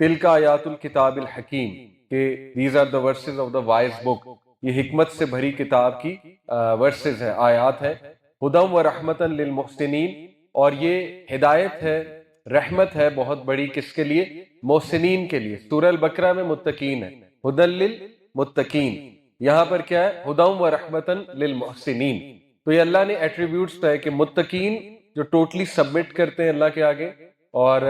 تلک آیات الکتاب الحکیم، کہ these are the verses of the wise book, یہ حکمت سے بھری کتاب کی ورسز ہیں، آیات ہیں. ہدم و رحمتن للمحسنین، اور یہ ہدایت ہے، رحمت ہے بہت بڑی، کس کے لیے؟ محسنین کے لیے. سورہ البقرہ میں متقین ہے، ہدن للمتقین، یہاں پر کیا ہے؟ ہدم و رحمتن للمحسنین. تو یہ اللہ نے ایٹریبیوٹس ہے کہ متقین جو ٹوٹلی سبمٹ کرتے ہیں اللہ کے آگے اور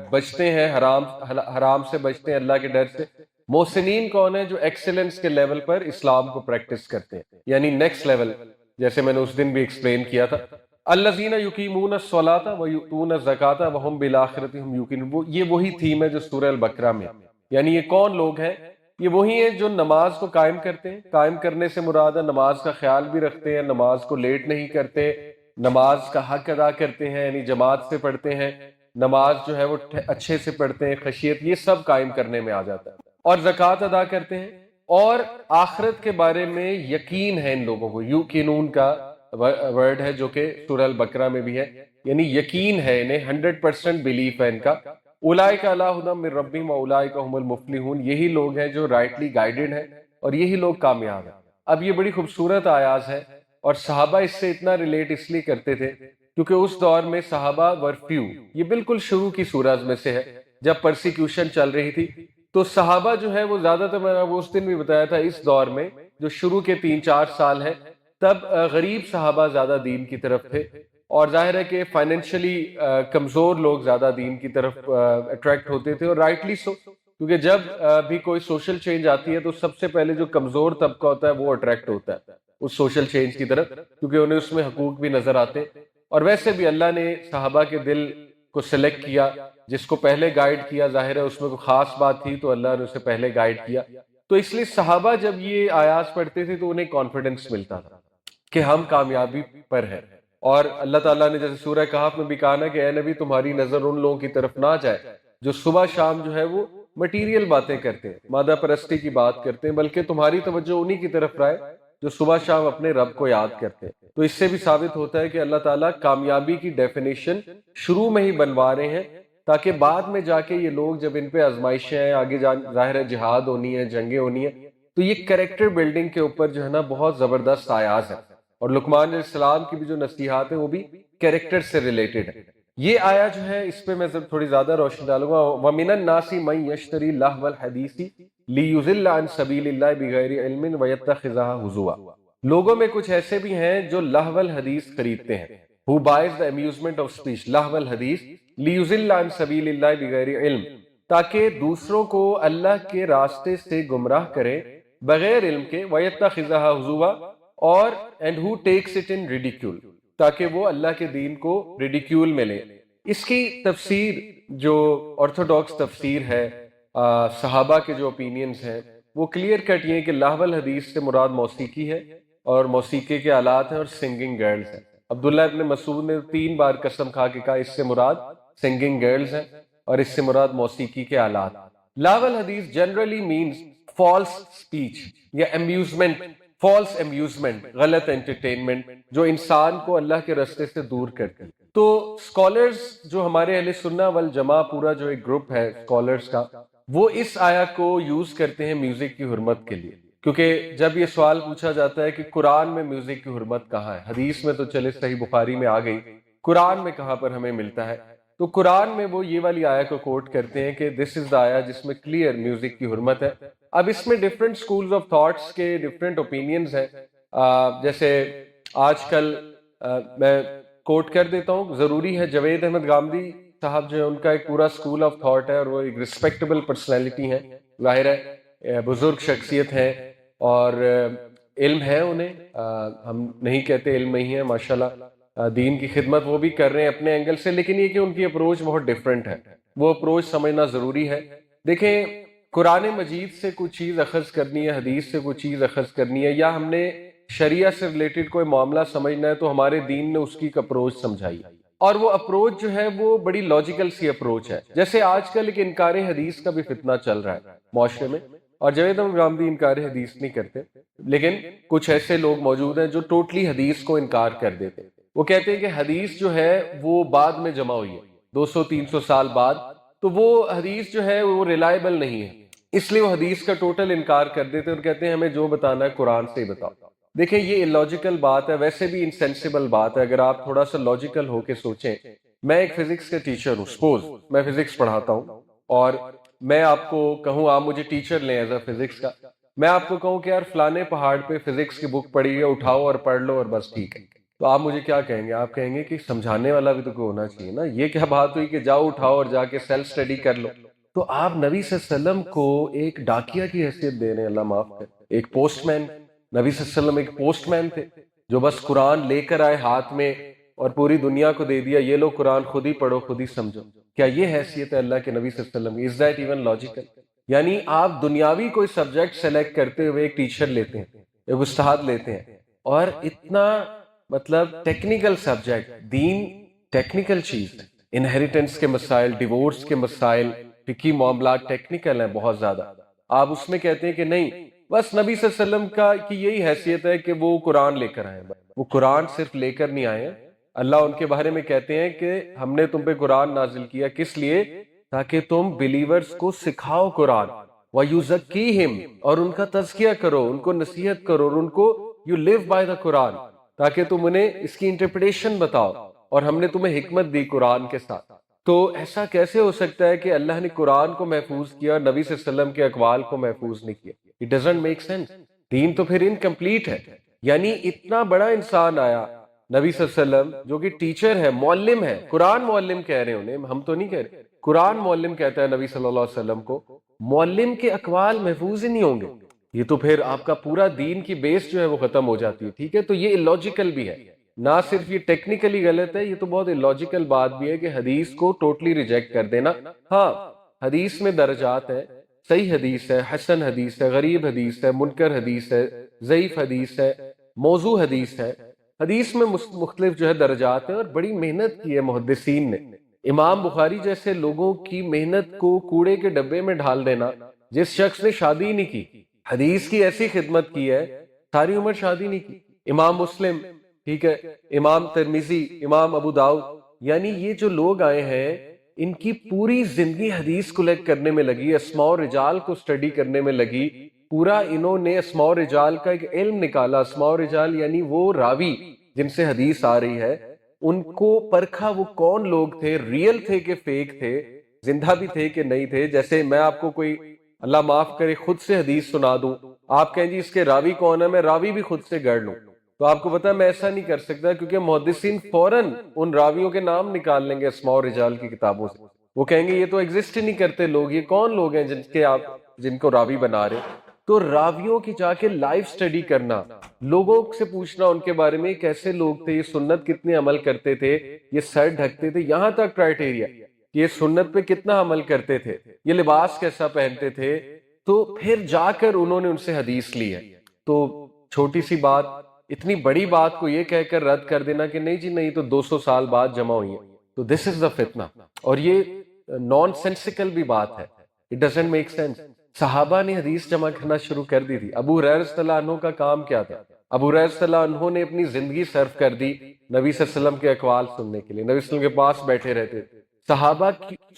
بچتے ہیں حرام سے بچتے ہیں اللہ کے ڈر سے. محسنین کون ہے؟ جو ایکسلنس کے لیول پر اسلام کو پریکٹس کرتے ہیں، یعنی نیکسٹ لیول، جیسے میں نے اس دن بھی ایکسپلین کیا تھا. الذین یقیمون الصلاۃ ویؤتون الزکاۃ وہم بالآخرۃ هم یوقنون، یہ وہی تھیم ہے جو سورہ البقرہ میں. یعنی یہ کون لوگ ہیں؟ یہ وہی ہیں جو نماز کو قائم کرتے ہیں. قائم کرنے سے مراد ہے نماز کا خیال بھی رکھتے ہیں، نماز کو لیٹ نہیں کرتے، نماز کا حق ادا کرتے ہیں، یعنی جماعت سے پڑھتے ہیں، نماز جو ہے وہ اچھے سے پڑھتے ہیں، خشیت، یہ سب قائم کرنے میں آ جاتا ہے. اور زکوٰۃ ادا کرتے ہیں، اور آخرت کے بارے میں یقین ہے ان لوگوں کو. یوقنون کا ورڈ ہے جو کہ سورہ البقرہ میں بھی ہے، یعنی یقین ہے انہیں، 100% بلیف ہے ان کا. اولئک علی ھدی من ربہم واولئک ھم المفلحون، یہی لوگ ہیں جو رائٹلی گائیڈڈ ہیں اور یہی لوگ کامیاب ہیں. اب یہ بڑی خوبصورت آیات ہے، اور صحابہ اس سے اتنا ریلیٹ اس لیے کرتے تھے کیونکہ اس دور میں صحابہ ورفیو، یہ بالکل شروع کی سورج میں سے ہے جب پرسیکیوشن چل رہی تھی. تو صحابہ جو ہے وہ زیادہ تر، میں نے وہ اس دن بھی بتایا تھا، اس دور میں جو شروع کے 3-4 سال ہے، تب غریب صحابہ زیادہ دین کی طرف تھے، اور ظاہر ہے کہ فائنینشلی کمزور لوگ زیادہ دین کی طرف اٹریکٹ ہوتے تھے، اور رائٹلی سو، کیونکہ جب بھی کوئی سوشل چینج آتی ہے تو سب سے پہلے جو کمزور طبقہ ہوتا ہے وہ اٹریکٹ ہوتا ہے اس سوشل چینج کی طرف، کیونکہ انہیں اس میں حقوق بھی نظر آتے. اور ویسے بھی اللہ نے صحابہ کے دل کو سلیکٹ کیا، جس کو پہلے گائیڈ کیا، ظاہر ہے اس میں کوئی خاص بات تھی تو اللہ نے اسے پہلے گائیڈ کیا. تو اس لیے صحابہ جب یہ آیات پڑھتے تھے تو انہیں کانفیڈنس ملتا تھا کہ ہم کامیابی پر ہیں. اور اللہ تعالیٰ نے جیسے سورہ کہف میں بھی کہا نا کہ اے نبی تمہاری نظر ان لوگوں کی طرف نہ جائے جو صبح شام جو ہے وہ مٹیریل باتیں کرتے ہیں، مادہ پرستی کی بات کرتے ہیں، بلکہ تمہاری توجہ انہی کی طرف رہے جو صبح شام اپنے رب کو یاد کرتے ہیں. تو اس سے بھی ثابت ہوتا ہے کہ اللہ تعالیٰ کامیابی کی ڈیفینیشن شروع میں ہی بنوا رہے ہیں تاکہ بعد میں جا کے یہ لوگ جب ان پہ آزمائشیں ہیں، آگے ظاہر ہے جہاد ہونی ہے، جنگیں ہونی ہیں، تو یہ کریکٹر بلڈنگ کے اوپر جو ہے نا بہت زبردست آیات ہے. اور لقمان علیہ السلام کی بھی جو نصیحات ہیں وہ بھی کریکٹر سے ریلیٹڈ ہے. یہ آیا جو ہے اس پہ میں تھوڑی زیادہ روشنی ڈالوں گا. وَمِنَ النَّاسِ مَن يَشْتَرِي لَهْوَ الْحَدِيثِ لِيُضِلَّ عَن سَبِيلِ اللَّهِ بِغَيْرِ عِلْمٍ وَيَتَّخِذَهَا هُزُوًا. لوگوں میں کچھ ایسے بھی ہیں جو لہو الحدیث خریدتے ہیں. Who buys the amusement of speech، لہو الحدیث، لِيُضِلَّ عَن سَبِيلِ اللَّهِ بِغَيْرِ عِلْمٍ، تاکہ دوسروں کو اللہ کے راستے سے گمراہ کریں بغیر علم کے، وَيَتَّخِذَهَا هُزُوًا، اور and who takes it in ridicule، تاکہ وہ اللہ کے دین کو ریڈیکیول میں لیں. اس کی تفسیر جو آرتھوڈاکس تفسیر ہے، صحابہ کے جو اوپینینز ہیں، وہ کلیئر کٹ یہ کہ لہو الحدیث سے مراد موسیقی ہے اور موسیقی کے آلات ہیں اور سنگنگ گرلز ہیں. عبداللہ ابن مسعود نے 3 بار قسم کھا کے کہا اس سے مراد سنگنگ گرلز ہیں اور اس سے مراد موسیقی کے آلات. لہو الحدیث جنرلی مینز فالس اسپیچ یا امیوزمنٹ، فالس امیوزمنٹ، غلط انٹرٹینمنٹ جو انسان کو اللہ کے راستے سے دور کرتی. تو اسکالرز جو ہمارے اہل سنہ والجماع پورا جو ایک گروپ ہے اسکالرز کا، وہ اس آیا کو یوز کرتے ہیں میوزک کی حرمت کے لیے. کیونکہ جب یہ سوال پوچھا جاتا ہے کہ قرآن میں میوزک کی حرمت کہاں ہے، حدیث میں تو چلے صحیح بخاری میں آ گئی، قرآن میں کہاں پر ہمیں ملتا ہے، تو قرآن میں وہ یہ والی آیا کو کوٹ کرتے ہیں کہ دس از دا آیا جس میں کلیئر میوزک کی حرمت ہے. اب اس میں ڈفرینٹ سکولز آف تھاٹس کے ڈفرینٹ اوپینینز ہیں. جیسے آج کل میں کوٹ کر دیتا ہوں، ضروری ہے، جاوید احمد گامدی صاحب جو ہے ان کا ایک پورا سکول آف تھاٹ ہے اور وہ ایک ریسپیکٹیبل پرسنالٹی ہیں، ظاہر ہے بزرگ شخصیت ہیں اور علم ہے انہیں، ہم نہیں کہتے علم نہیں ہے، ماشاءاللہ دین کی خدمت وہ بھی کر رہے ہیں اپنے اینگل سے، لیکن یہ کہ ان کی اپروچ بہت ڈیفرنٹ ہے، وہ اپروچ سمجھنا ضروری ہے. دیکھیں، قرآن مجید سے کوئی چیز اخذ کرنی ہے، حدیث سے کوئی چیز اخذ کرنی ہے، یا ہم نے شریعہ سے ریلیٹڈ کوئی معاملہ سمجھنا ہے تو ہمارے دین نے اس کی ایک اپروچ سمجھائی، اور وہ اپروچ جو ہے وہ بڑی لاجیکل سی اپروچ ہے. جیسے آج کل ایک انکار حدیث کا بھی فتنہ چل رہا ہے معاشرے میں، اور جاوید احمد گامدی انکار حدیث نہیں کرتے، لیکن کچھ ایسے لوگ موجود ہیں جو ٹوٹلی حدیث کو انکار کر دیتے. وہ کہتے ہیں کہ حدیث جو ہے وہ بعد میں جمع ہوئی ہے، 200-300 سال بعد تو وہ حدیث جو ہے وہ ریلائبل نہیں ہے، اس لیے وہ حدیث کا ٹوٹل انکار کر دیتے اور کہتے ہیں ہمیں جو بتانا ہے قرآن سے ہی بتاؤ۔ دیکھیں یہ illogical بات ہے، ویسے بھی انسینسیبل بات ہے، اگر آپ تھوڑا سا لاجیکل ہو کے سوچیں۔ میں ایک فزکس کا ٹیچر ہوں، سپوز میں فزکس پڑھاتا ہوں، اور میں آپ کو کہوں آپ مجھے ٹیچر لیں ایز اے فزکس کا، میں آپ کو کہوں کہ یار فلانے پہاڑ پہ فزکس کی بک پڑھی ہے، اٹھاؤ اور پڑھ لو اور بس ٹھیک ہے، تو آپ مجھے کیا کہیں گے؟ آپ کہیں گے کہ سمجھانے والا بھی تو کوئی ہونا چاہیے نا، یہ کیا بات ہوئی کہ جاؤ اٹھاؤ اور جا کے سیلف اسٹڈی کر لو۔ تو آپ نبی صلی اللہ علیہ وسلم کو ایک ڈاکیا کی حیثیت دے رہے ہیں، اللہ معاف کرے، ایک پوسٹ مین۔ نبی صلی اللہ علیہ وسلم ایک پوسٹ مین تھے جو بس قرآن لے کر آئے ہاتھ میں اور پوری دنیا کو دے دیا، یہ لو قرآن خود ہی پڑھو خود ہی سمجھو۔ کیا یہ حیثیت ہے اللہ کے نبی صلی اللہ علیہ وسلم کی؟ Is that even logical? یعنی آپ دنیاوی کوئی سبجیکٹ سلیکٹ کرتے ہوئے ایک ٹیچر لیتے ہیں، ایک استاد لیتے ہیں، اور اتنا مطلب ٹیکنیکل سبجیکٹ، دین ٹیکنیکل چیز، انہیریٹنس کے مسائل، ڈیورس کے مسائل، فقہی معاملات ٹیکنیکل ہیں بہت زیادہ، آپ اس میں کہتے ہیں کہ نہیں بس نبی صلی اللہ علیہ وسلم کا کی یہی حیثیت ہے کہ وہ قرآن لے کر آئے ہیں۔ وہ قرآن صرف لے کر نہیں آئے ہیں، اللہ ان کے بارے میں کہتے ہیں کہ ہم نے تم پہ قرآن نازل کیا کس لیے؟ تاکہ تم بلیورز کو سکھاؤ قرآن، وَيُزَكِّيهِمْ، اور ان کا تزکیہ کرو، ان کو نصیحت کرو، اور ان کو you live by the قرآن، تاکہ تم انہیں اس کی انٹرپریٹیشن بتاؤ، اور ہم نے تمہیں حکمت دی قرآن کے ساتھ۔ تو ایسا کیسے ہو سکتا ہے کہ اللہ نے قرآن کو محفوظ کیا اور نبی صلی اللہ علیہ وسلم کے اقوال کو محفوظ نہیں کیا؟ It doesn't make sense۔ دین تو پھر انکمپلیٹ ہے۔ یعنی اتنا بڑا انسان آیا نبی صلی اللہ علیہ وسلم جو کہ ٹیچر ہے، معلم ہے، قرآن معلم کہہ رہے ہیں انہیں، ہم تو نہیں کہہ رہے، قرآن معلم کہتا ہے نبی صلی اللہ علیہ وسلم کو، معلم کے اقوال محفوظ ہی نہیں ہوں گے، یہ تو پھر آپ کا پورا دین کی بیس جو ہے وہ ختم ہو جاتی ہے۔ ٹھیک ہے، تو یہ illogical بھی ہے، نہ صرف یہ ٹیکنیکلی غلط ہے، یہ تو بہت illogical بات بھی ہے کہ حدیث کو ٹوٹلی ریجیکٹ کر دینا۔ ہاں حدیث میں درجات ہیں، صحیح حدیث ہے، حسن حدیث ہے، غریب حدیث ہے، منکر حدیث ہے، ضعیف حدیث ہے، موضوع حدیث ہے، حدیث میں مختلف جو ہے درجات ہیں، اور بڑی محنت کی ہے محدثین نے۔ امام بخاری جیسے لوگوں کی محنت کو کوڑے کے ڈبے میں ڈال دینا، جس شخص نے شادی نہیں کی، حدیث کی ایسی خدمت کی ہے، ساری عمر شادی نہیں کی، امام مسلم، ٹھیک ہے، امام ترمذی، امام ابو داؤد، یعنی یہ جو لوگ آئے ہیں ان کی پوری زندگی حدیث کلیکٹ کرنے میں لگی، اسماء و رجال کو سٹڈی کرنے میں لگی، پورا انہوں نے اسماء و رجال کا ایک علم نکالا۔ اسماء و رجال یعنی وہ راوی جن سے حدیث آ رہی ہے، ان کو پرکھا وہ کون لوگ تھے، ریئل تھے کہ فیک تھے، زندہ بھی تھے کہ نہیں تھے۔ جیسے میں آپ کو کوئی اللہ معاف کرے خود سے حدیث سنا دوں، آپ کہیں جی اس کے راوی کون ہے، میں راوی بھی خود سے گڑھ لوں، تو آپ کو پتا ہے میں ایسا نہیں کر سکتا، کیونکہ محدثین فوراً ان راویوں کے نام نکال لیں گے اسماء و رجال کی کتابوں سے، وہ کہیں گے یہ تو ایگزسٹ ہی نہیں کرتے لوگ، یہ کون لوگ ہیں جن کو راوی بنا رہے۔ تو راویوں کی جا کے لائف سٹڈی کرنا، لوگوں سے پوچھنا ان کے بارے میں کیسے لوگ تھے، یہ سنت کتنے عمل کرتے تھے، یہ سر ڈھکتے تھے، یہاں تک کرائٹیریا کہ یہ سنت پہ کتنا عمل کرتے تھے، یہ لباس کیسا پہنتے تھے، تو پھر جا کر انہوں نے ان سے حدیث لی ہے۔ تو چھوٹی سی بات، اتنی بڑی بات کو یہ کہہ کر رد کر دینا کہ نہیں جی نہیں تو 200 سال بعد جمع ہوئی ہے، تو دس از دا فتنہ، اور یہ نان سینسیکل بھی بات ہے، اٹ ڈزنٹ میک سینس۔ صحابہ نے حدیث جمع کرنا شروع کر دی تھی۔ ابو ہریرہ رضی اللہ عنہ کا کام کیا تھا؟ ابو ہریرہ رضی اللہ عنہ نے اپنی زندگی صرف کر دی نبی صلی اللہ علیہ وسلم کے اقوال سننے کے لیے، نبی صلی اللہ علیہ وسلم کے پاس بیٹھے رہتے تھے، صحابہ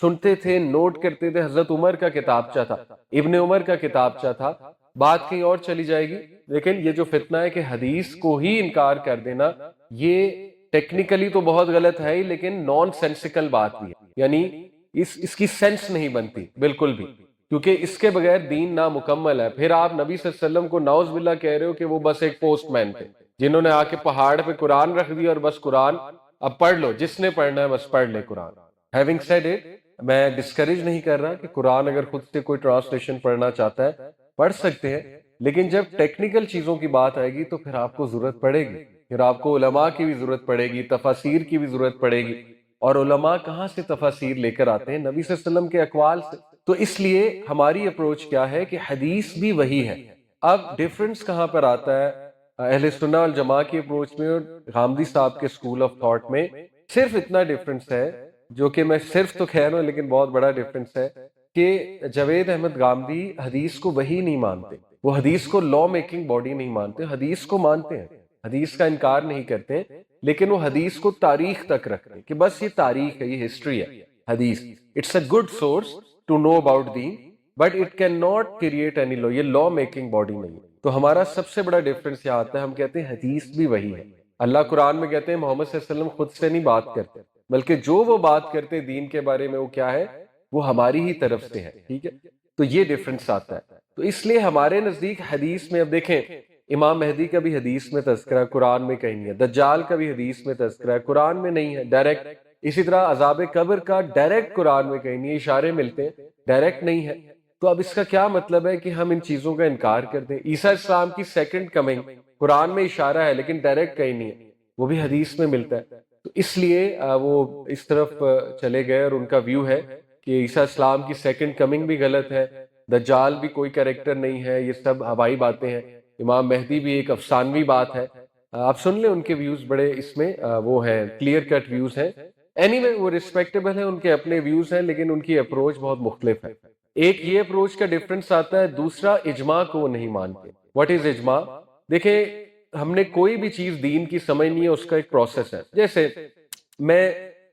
سنتے تھے، نوٹ کرتے تھے۔ حضرت عمر کا کتابچہ تھا، ابن عمر کا کتابچہ تھا، بات کہیں اور چلی جائے گی، لیکن یہ جو فتنہ ہے کہ حدیث کو ہی انکار کر دینا، یہ ٹیکنیکلی تو بہت غلط ہے ہی، لیکن نان سینسیکل بات بھی ہے، یعنی اس کی سینس نہیں بنتی بالکل بھی، کیونکہ اس کے بغیر دین نامکمل ہے۔ پھر آپ نبی صلی اللہ علیہ وسلم کو نعوذ باللہ کہہ رہے ہو کہ وہ بس ایک پوسٹ مین تھے جنہوں نے آ کے پہاڑ پہ قرآن رکھ دیا اور بس قرآن اب پڑھ لو، جس نے پڑھنا ہے بس پڑھ لے قرآن۔ ہیونگ سیڈ اٹ، میں ڈسکریج نہیں کر رہا کہ قرآن اگر خود سے کوئی ٹرانسلیشن پڑھنا چاہتا ہے پڑھ سکتے ہیں، لیکن جب ٹیکنیکل چیزوں کی بات آئے گی تو پھر آپ کو ضرورت پڑے گی، پھر آپ کو علماء کی بھی ضرورت پڑے گی، تفاسیر کی بھی ضرورت پڑے گی، اور علماء کہاں سے تفاسیر لے کر آتے ہیں؟ نبی صلی اللہ علیہ وسلم کے اقوال سے۔ تو اس لیے ہماری اپروچ کیا ہے کہ حدیث بھی وہی ہے۔ اب ڈیفرنس کہاں پر آتا ہے اہل سنہ والجماع کی اپروچ میں اور غامدی صاحب کے سکول آف تھاٹ میں؟ صرف اتنا ڈیفرنس ہے، جو کہ میں صرف تو کہہ رہا ہوں لیکن بہت بڑا ڈیفرنس ہے، کہ جاوید احمد غامدی حدیث کو وحی نہیں مانتے، وہ حدیث کو لا میکنگ باڈی نہیں مانتے، حدیث کو مانتے ہیں، حدیث کا انکار نہیں کرتے، لیکن وہ حدیث کو تاریخ تک رکھتے ہیں کہ بس یہ تاریخ ہے، یہ ہسٹری ہے، حدیث. It's a good source to know about deen, but it cannot create any law. یہ law making body نہیں ہے. تو ہمارا سب سے بڑا ڈفرنس یہ آتا ہے، ہم کہتے ہیں حدیث بھی وہی ہے. اللہ قرآن میں کہتے ہیں محمد صلی اللہ علیہ وسلم خود سے نہیں بات کرتے، بلکہ جو وہ بات کرتے دین کے بارے میں وہ کیا ہے، وہ ہماری ہی طرف سے ہے. ٹھیک ہے، تو یہ ڈفرنس آتا ہے. تو اس لیے ہمارے نزدیک حدیث میں، اب دیکھیں امام مہدی کا بھی حدیث میں تذکرہ قرآن میں کہیں نہیں ہے، دجال کا بھی حدیث میں تذکرہ ہے قرآن میں نہیں ہے ڈائریکٹ. اسی طرح عذاب قبر کا ڈائریکٹ قرآن میں کہیں نہیں ہے، اشارے ملتے ہیں، ڈائریکٹ نہیں ہے. تو اب اس کا کیا مطلب ہے کہ ہم ان چیزوں کا انکار کر دیں؟ عیسیٰ السلام کی سیکنڈ کمنگ قرآن میں اشارہ ہے لیکن ڈائریکٹ کہیں نہیں ہے، وہ بھی حدیث میں ملتا ہے. تو اس لیے وہ اس طرف چلے گئے اور ان کا ویو ہے کہ عیسیٰ السلام کی سیکنڈ کمنگ بھی غلط ہے، دجال بھی کوئی کریکٹر نہیں ہے، یہ سب ہوائی باتیں ہیں، امام مہدی بھی ایک افسانوی بات ہے. آپ سن لیں ان کے ویوز بڑے اس میں وہ ہیں، کلیئر کٹ ویوز ہیں. اینی وے وہ ریسپیکٹیبل ہیں، ان کے اپنے ویوز ہیں، لیکن ان کی اپروچ بہت مختلف ہے. ایک یہ اپروچ کا ڈفرنس آتا ہے، دوسرا اجماع کو وہ نہیں مانتے. واٹ از اجماع؟ دیکھیں ہم نے کوئی بھی چیز دین کی سمجھنی ہے، اس کا ایک پروسیس ہے. جیسے میں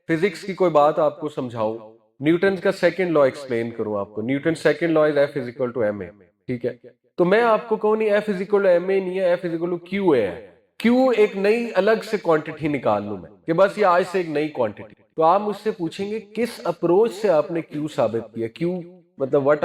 فزکس کی کوئی بات آپ کو سمجھاؤں، نیوٹن کا سیکنڈ لا ایکسپلین کروں آپ کو، Newton second law is F is equal to M A. ٹھیک ہے، تو میں آپ کو کہوں نہیں F is equal to M A نہیں ہے، F is equal to Q A ہے. کیو ایک نئی الگ سے کوانٹٹی نکال لوں میں کہ بس یہ آج سے ایک نئی کوانٹٹی. تو آپ مجھ سے پوچھیں گے کس اپروچ سے آپ نے کیو ثابت کیا؟ کیو مطلب واٹ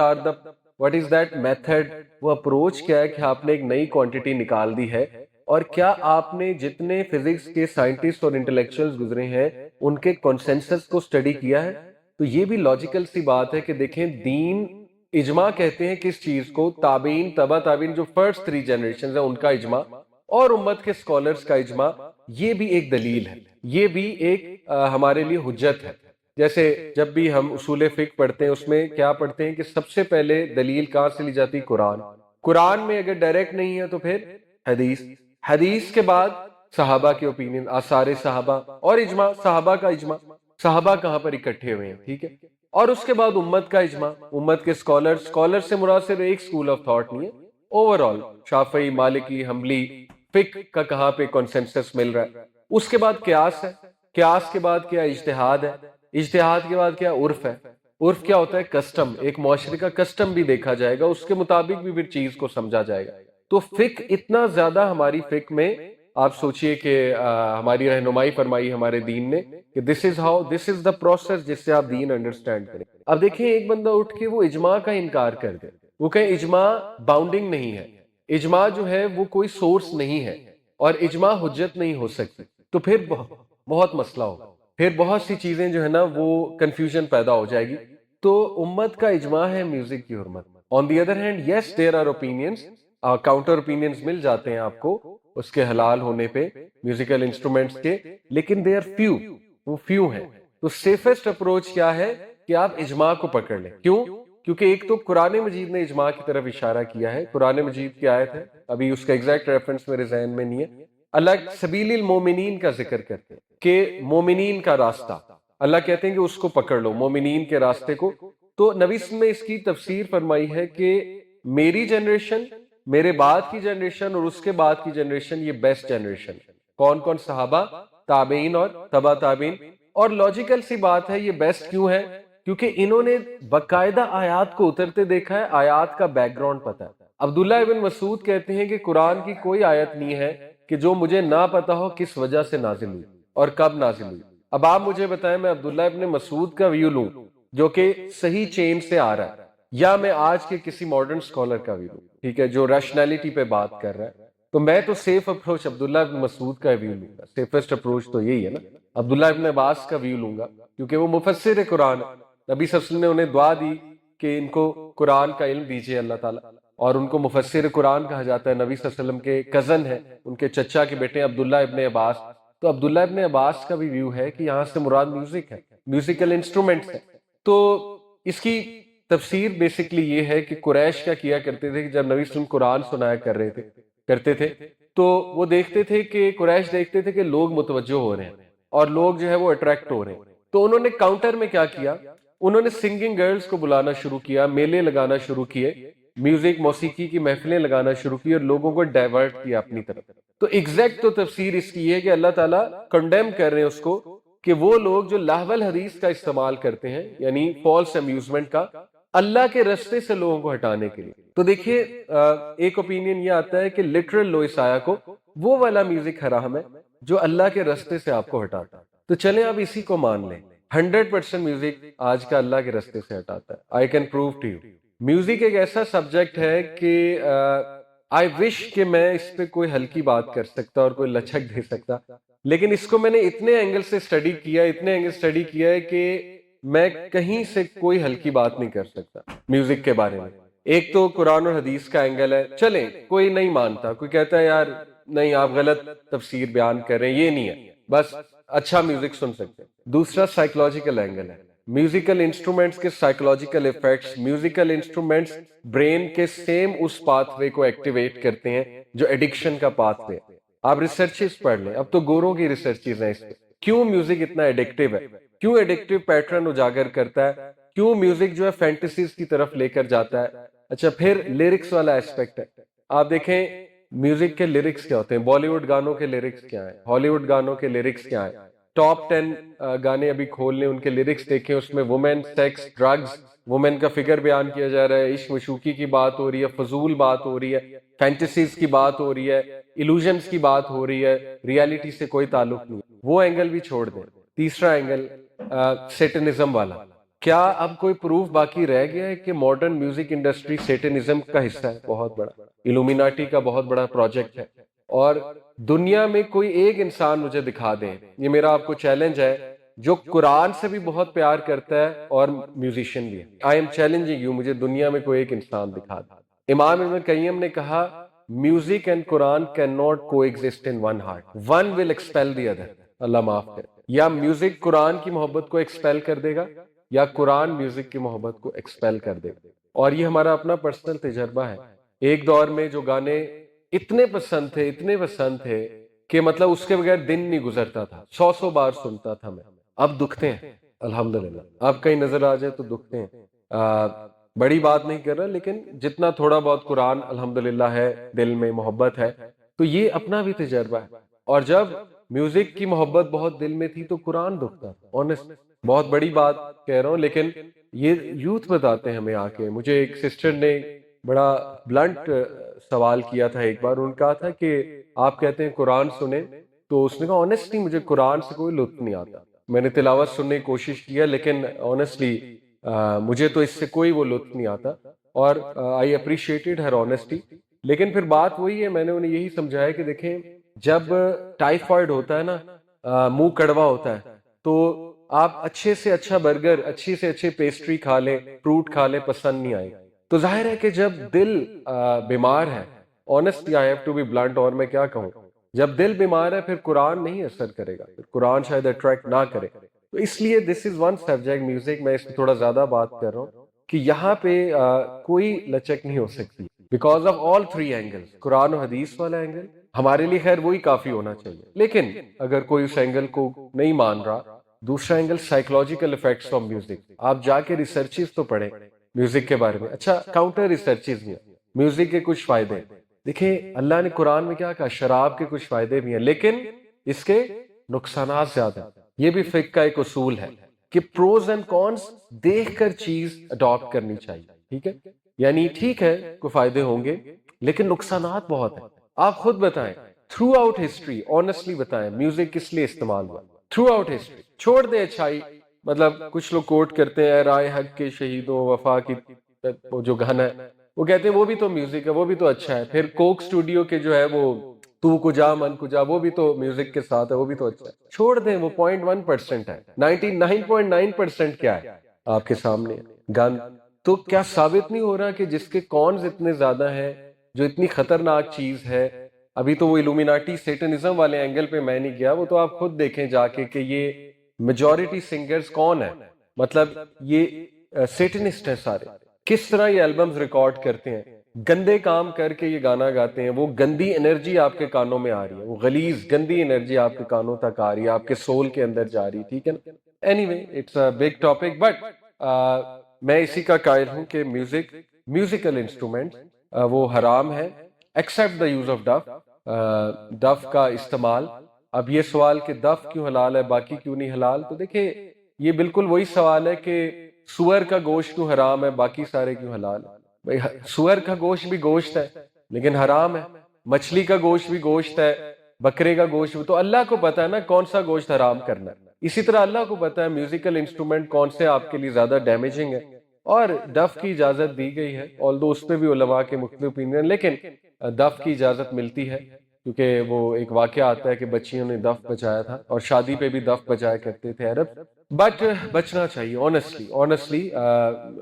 از دیٹ میتھڈ؟ وہ اپروچ کیا ہے کہ آپ نے ایک نئی کوانٹٹی نکال دی ہے. اور کیا آپ نے جتنے فزکس کے سائنٹسٹ اور انٹلیکچوئلز گزرے ہیں ان کے کنسنسس کو اسٹڈی کیا ہے؟ تو یہ بھی لاجیکل سی بات ہے کہ دیکھیں دین اجماع کہتے ہیں کس چیز کو؟ تابعین، تبع تابعین، جو فرسٹ 3 جنریشنز ہیں ان کا اجماع، اور امت کے اسکالرز کا اجماع. یہ بھی ایک دلیل ہے، یہ بھی ایک ہمارے لیے حجت ہے. جیسے جب بھی ہم اصول فقہ پڑھتے ہیں اس میں کیا پڑھتے ہیں کہ سب سے پہلے دلیل کہاں سے لی جاتی؟ قرآن. قرآن میں اگر ڈائریکٹ نہیں ہے تو پھر حدیث. حدیث کے بعد صحابہ کے اوپینین، آثار صحابہ اور اجماع، صحابہ کا اجماع، صحابہ کہاں پر اکٹھے ہوئے ہیں. ٹھیک ہے، اور اس کے بعد امت کا اجماع، امت کے اسکالر سے مراد صرف ایک اسکول آف تھاٹ نہیں ہے، اوور آل شافعی، مالکی، حنبلی فقہ کا کہاں پہ کنسنسس مل رہا ہے. اس کے بعد قیاس ہے، قیاس کے بعد کیا؟ اجتہاد ہے، اجتہاد کے بعد کیا؟ عرف ہے. عرف کیا ہوتا ہے؟ کسٹم. ایک معاشرے کا کسٹم بھی دیکھا جائے گا، اس کے مطابق بھی پھر چیز کو سمجھا جائے گا. تو فقہ اتنا زیادہ ہماری فقہ میں آپ سوچئے کہ ہماری رہنمائی فرمائی ہمارے دین نے کہ دس از دا پروسیس جس سے آپ دین انڈرسٹینڈ کریں. اب دیکھیں ایک بندہ اٹھ کے وہ اجماع کا انکار کر دے، وہ کہے اجماع باؤنڈنگ نہیں ہے، اجماع جو ہے وہ کوئی سورس نہیں ہے اور اجماع حجت نہیں ہو سکتی، تو پھر بہت مسئلہ ہوگا، پھر بہت سی چیزیں جو ہے نا وہ کنفیوژن پیدا ہو جائے گی. تو امت کا اجماع ہے میوزک کی حرمت. On the other hand yes there are opinions, counter opinions مل جاتے ہیں آپ کو اس کے حلال ہونے پہ میوزیکل انسٹرومنٹس کے، لیکن دے آر فیو، وہ فیو ہیں. تو سیفسٹ اپروچ کیا ہے کہ آپ اجماع کو پکڑ لیں. کیوں؟ کیونکہ ایک تو قرآن مجید نے اجماع کی طرف اشارہ کیا ہے. قرآن مجید کی آیت ہے، ابھی اس کا ایگزیکٹ ریفرنس میرے ذہن میں نہیں ہے، اللہ سبیل المومنین کا ذکر کرتے ہیں کہ مومنین کا راستہ، اللہ کہتے ہیں کہ اس کو پکڑ لو، مومنین کے راستے کو. تو نبی صلی اللہ علیہ وسلم نے اس کی تفسیر فرمائی ہے کہ میری جنریشن، میرے بعد کی جنریشن اور اس کے بعد کی جنریشن یہ بیسٹ جنریشن. کون کون؟ صحابہ، تابعین اور تبع تابعین. اور لاجیکل سی بات ہے، یہ بیسٹ کیوں ہے؟ کیونکہ انہوں نے باقاعدہ آیات کو اترتے دیکھا ہے، آیات کا بیک گراؤنڈ پتا ہے. عبداللہ ابن مسعود کہتے ہیں کہ قرآن کی کوئی آیت نہیں ہے کہ جو مجھے نہ پتا ہو کس وجہ سے نازل ہوئی اور کب نازل ہوئی. اب آپ مجھے بتائیں میں عبداللہ ابن مسعود کا ویو لوں جو کہ صحیح چین سے آ رہا ہے، یا میں آج کے کسی ماڈرن سکولر کا ویو لوں، ٹھیک ہے، جو ریشنلٹی پہ بات کر رہا ہے، تو میں تو سیف اپروچ عبداللہ ابن مسعود کا ویو لوں گا. سیفسٹ اپروچ تو یہی ہے نا. عبداللہ ابن عباس کا ویو لوں گا کیونکہ وہ مفسر قرآن. نبی صلی اللہ علیہ وسلم نے انہیں دعا دی کہ ان کو قرآن کا علم دیجیے اللہ تعالیٰ، اور ان کو مفسر قرآن کہا جاتا ہے. نبی صلی اللہ علیہ وسلم کے کزن ہیں، ان کے چچا کے بیٹے عبداللہ ابن عباس. تو عبداللہ ابن عباس کا بھی ویو ہے کہ یہاں سے مراد میوزک ہے، میوزیکل انسٹرومنٹس ہیں. تو اس کی تفسیر بیسکلی یہ ہے کہ قریش کیا کرتے تھے کہ جب نبی صلی اللہ علیہ وسلم قرآن سنایا کرتے تھے تو وہ دیکھتے تھے کہ قریش دیکھتے تھے کہ لوگ متوجہ ہو رہے ہیں اور لوگ جو ہے وہ اٹریکٹ ہو رہے ہیں. تو انہوں نے کاؤنٹر میں کیا کیا؟ انہوں نے سنگنگ گرلز کو بلانا شروع کیا، میلے لگانا شروع کیے، میوزک موسیقی کی محفلیں لگانا شروع کی اور لوگوں کو ڈائیورٹ کیا اپنی طرف. تو ایگزیکٹ تو تفسیر اس کی ہے کہ اللہ تعالیٰ کنڈیم کر رہے ہیں اس کو کہ وہ لوگ جو لہو الحدیث کا استعمال کرتے ہیں یعنی فالس امیوزمنٹ کا اللہ کے رستے سے لوگوں کو ہٹانے کے لیے. تو دیکھیے ایک اوپینین یہ آتا ہے کہ لٹرل لوئس آیا کو وہ والا میوزک حرام ہے جو اللہ کے رستے سے آپ کو ہٹاتا ہے. تو چلیں اب اسی کو مان لیں. 100% میوزک آج کا اللہ کے رستے سے ہٹاتا ہے. I can prove to you. Music ایک ایسا سبجیکٹ ہے کہ آئی وش کہ میں اس پہ کوئی ہلکی بات کر سکتا اور کوئی لچک دے سکتا, لیکن اس کو میں نے اتنے اینگل سے اسٹڈی کیا ہے کہ میں کہیں سے کوئی ہلکی بات نہیں کر سکتا میوزک کے بارے میں. ایک تو قرآن اور حدیث کا اینگل ہے, چلیں کوئی نہیں مانتا, کوئی کہتا ہے یار نہیں آپ غلط تفسیر بیان کر رہے ہیں, یہ نہیں ہے, بس اچھا میوزک سن سکتے. دوسرا سائیکولوجیکل اینگل ہے. میوزیکل انسٹرومنٹس کے psychological effects, musical instruments brain کے سیم اس پاتھ وے کو ایکٹیویٹ کرتے ہیں جو ایڈکشن کا پاتھ وے. آپ ریسرچز پڑھ لیں, اب تو گوروں کی ریسرچز ہیں اس پہ, کیوں میوزک اتنا ایڈکٹیو ہے, کیوں ایڈکٹیو پیٹرن اجاگر کرتا ہے, کیوں میوزک جو ہے فینٹیسیز کی طرف لے کر جاتا ہے. اچھا پھر لیرکس والا ایسپیکٹ ہے. آپ دیکھیں میوزک کے لیرکس کیا ہوتے ہیں, بالی ووڈ گانوں کے لیرکس کیا ہیں, ہالی ووڈ گانوں کے لیرکس کیا ہیں, ٹاپ 10 گانے ابھی کھول لیں, ان کے لیرکس دیکھیں, اس میں وومن, سیکس, ڈرگز, وومن کا فگر بیان کیا جا رہا ہے, عشق وشوکی کی بات ہو رہی ہے, فضول بات ہو رہی ہے, فینٹیسیز کی بات ہو رہی ہے, ایلوژنز کی بات ہو رہی ہے, ریالٹی سے کوئی تعلق نہیں. وہ اینگل بھی چھوڑ دیں. تیسرا اینگل سیٹنزم والا. کیا اب کوئی پروف باقی رہ گیا ہے کہ ماڈرن میوزک انڈسٹری سیٹنزم کا حصہ ہے؟ بہت بڑا, ایلومیناٹی کا بہت بڑا پروجیکٹ ہے. اور دنیا میں کوئی ایک انسان مجھے دکھا دیں, یہ میرا آپ کو چیلنج ہے, جو قرآن سے بھی بہت پیار کرتا ہے اور میوزیشین بھی ہے. آئی ایم چیلنجنگ یو, مجھے دنیا میں کوئی ایک انسان دکھا دیں. امام ابن قیم نے کہا music and Quran can not coexist in one heart, one will expel the other. اللہ معاف کرے. یا میوزک قرآن کی محبت کو ایکسپیل کر دے گا یا قرآن میوزک کی محبت کو ایکسپیل کر دے گا. اور یہ ہمارا اپنا پرسنل تجربہ ہے. ایک دور میں جو گانے اتنے پسند تھے کہ مطلب اس کے بغیر دن نہیں گزرتا تھا, 100 بار سنتا تھا میں. اب دکھتے ہیں الحمدللہ, اب کہیں نظر آ جائے تو دکھتے ہیں. بڑی بات نہیں کر رہا, لیکن جتنا تھوڑا بہت قرآن الحمدللہ ہے, دل میں محبت ہے, تو یہ اپنا بھی تجربہ ہے. اور جب میوزک کی محبت بہت دل میں تھی تو قرآن دکھتا تھا. آنےسٹ بہت بڑی بات کہہ رہا ہوں, لیکن یہ یوتھ بتاتے ہیں ہمیں آ کے. مجھے ایک سسٹر نے بڑا بلنٹ سوال کیا تھا ایک بار, انہوں نے کہا تھا کہ آپ کہتے ہیں قرآن سنیں, تو اس نے کہا آنےسٹلی مجھے قرآن سے کوئی لطف نہیں آتا. میں نے تلاوت سننے کی کوشش کیا, لیکن آنےسٹلی مجھے تو اس سے کوئی وہ لطف نہیں آتا. اور آئی اپریشیٹڈ ہر آنےسٹی. لیکن پھر بات وہی ہے, میں نے انہیں یہی سمجھایا کہ دیکھیں جب ٹائیفائڈ ہوتا ہے نا, منہ کڑوا ہوتا ہے, تو آپ اچھے سے اچھا برگر, اچھی سے اچھے پیسٹری کھا لیں, فروٹ کھا لیں, پسند نہیں آئے. تو ظاہر ہے کہ جب دل بیمار ہے, honestly I have to be blunt, اور میں کیا کہوں, جب دل بیمار ہے پھر قرآن نہیں اثر کرے گا, پھر قرآن شاید اٹریکٹ نہ کرے. تو اس لیے دس از ون سبجیکٹ میوزک, میں اس پہ تھوڑا زیادہ بات کر رہا ہوں کہ یہاں پہ کوئی لچک نہیں ہو سکتی بیکاز آف آل 3 اینگلز. قرآن و حدیث والا اینگل ہمارے لیے خیر وہی کافی ہونا چاہیے, لیکن اگر کوئی اس اینگل کو نہیں مان رہا, دوسرا angle psychological effects of music. آپ جا کے ریسرچز تو پڑھیں میوزک کے بارے میں. اچھا کاؤنٹر ریسرچز بھی ہیں, میوزک کے کچھ فائدے. دیکھیں اللہ نے قرآن میں کیا کہا, شراب کے کچھ فائدے بھی ہیں لیکن اس کے نقصانات زیادہ ہیں. یہ بھی فقہ کا ایک اصول ہے کہ پروز اینڈ کونس دیکھ کر چیز اڈاپٹ کرنی چاہیے. ٹھیک ہے, یعنی ٹھیک ہے کوئی فائدے ہوں گے لیکن نقصانات بہت ہیں. آپ خود بتائیں تھرو آؤٹ ہسٹری, آنےسٹلی بتائیں میوزک کس لیے استعمال ہوا تھرو آؤٹ ہسٹری. چھوڑ دیں اچھائی, مطلب کچھ لوگ کوٹ کرتے ہیں رائے حق کے شہیدوں وفا کی, جو گانا ہے وہ کہتے ہیں وہ بھی تو میوزک ہے, وہ بھی تو اچھا ہے. پھر کوک اسٹوڈیو کے جو ہے وہ تو کجا من کجا, وہ بھی تو میوزک کے ساتھ ہے, وہ بھی تو اچھا ہے. چھوڑ دیں, وہ 0.1% ہے, 99.9% کیا ہے آپ کے سامنے گن. تو کیا ثابت نہیں ہو رہا کہ جس کے کونز اتنے زیادہ ہیں, جو اتنی خطرناک چیز ہے. ابھی تو وہ ایلومیناٹی سیٹنزم والے اینگل پہ میں نہیں گیا, وہ تو آپ خود دیکھیں جا کے کہ یہ میجورٹی سنگرز کون ہیں, مطلب یہ سیٹنسٹ ہیں سارے. کس طرح یہ البمز ریکارڈ کرتے ہیں, گندے کام کر کے یہ گانا گاتے ہیں, وہ گندی انرجی آپ کے کانوں میں آ رہی ہے, وہ غلیظ گندی انرجی آپ کے کانوں تک آ رہی ہے, آپ کے سول کے اندر جا رہی ہے. ٹھیک ہے نا, anyway it's a big topic, but میں اسی کا قائل ہوں کہ میوزیکل انسٹرومنٹ وہ حرام ہے ایکسیپٹ دا یوز آف ڈف. ڈف کا استعمال اب یہ سوال کہ دف کیوں حلال ہے باقی کیوں نہیں حلال، تو دیکھیں یہ بالکل وہی سوال ہے کہ سور کا گوشت کیوں حرام ہے باقی سارے کیوں حلال ہے؟ بھائی سور کا گوشت بھی گوشت ہے لیکن حرام ہے، مچھلی کا گوشت بھی گوشت ہے، بکرے کا گوشت بھی، تو اللہ کو پتا ہے نا کون سا گوشت حرام کرنا ہے۔ اسی طرح اللہ کو پتا ہے میوزیکل انسٹرومنٹ کون سے آپ کے لیے زیادہ ڈیمیجنگ ہے، اور دف کی اجازت دی گئی ہے، آلدو اس پہ بھی علماء کے مختلف اوپینین، لیکن دف کی اجازت ملتی ہے کیونکہ وہ ایک واقعہ آتا ہے کہ بچیوں نے دف بجایا تھا اور شادی پہ بھی دف بجایا کرتے تھے عرب، بٹ بچنا چاہیے آنیسٹلی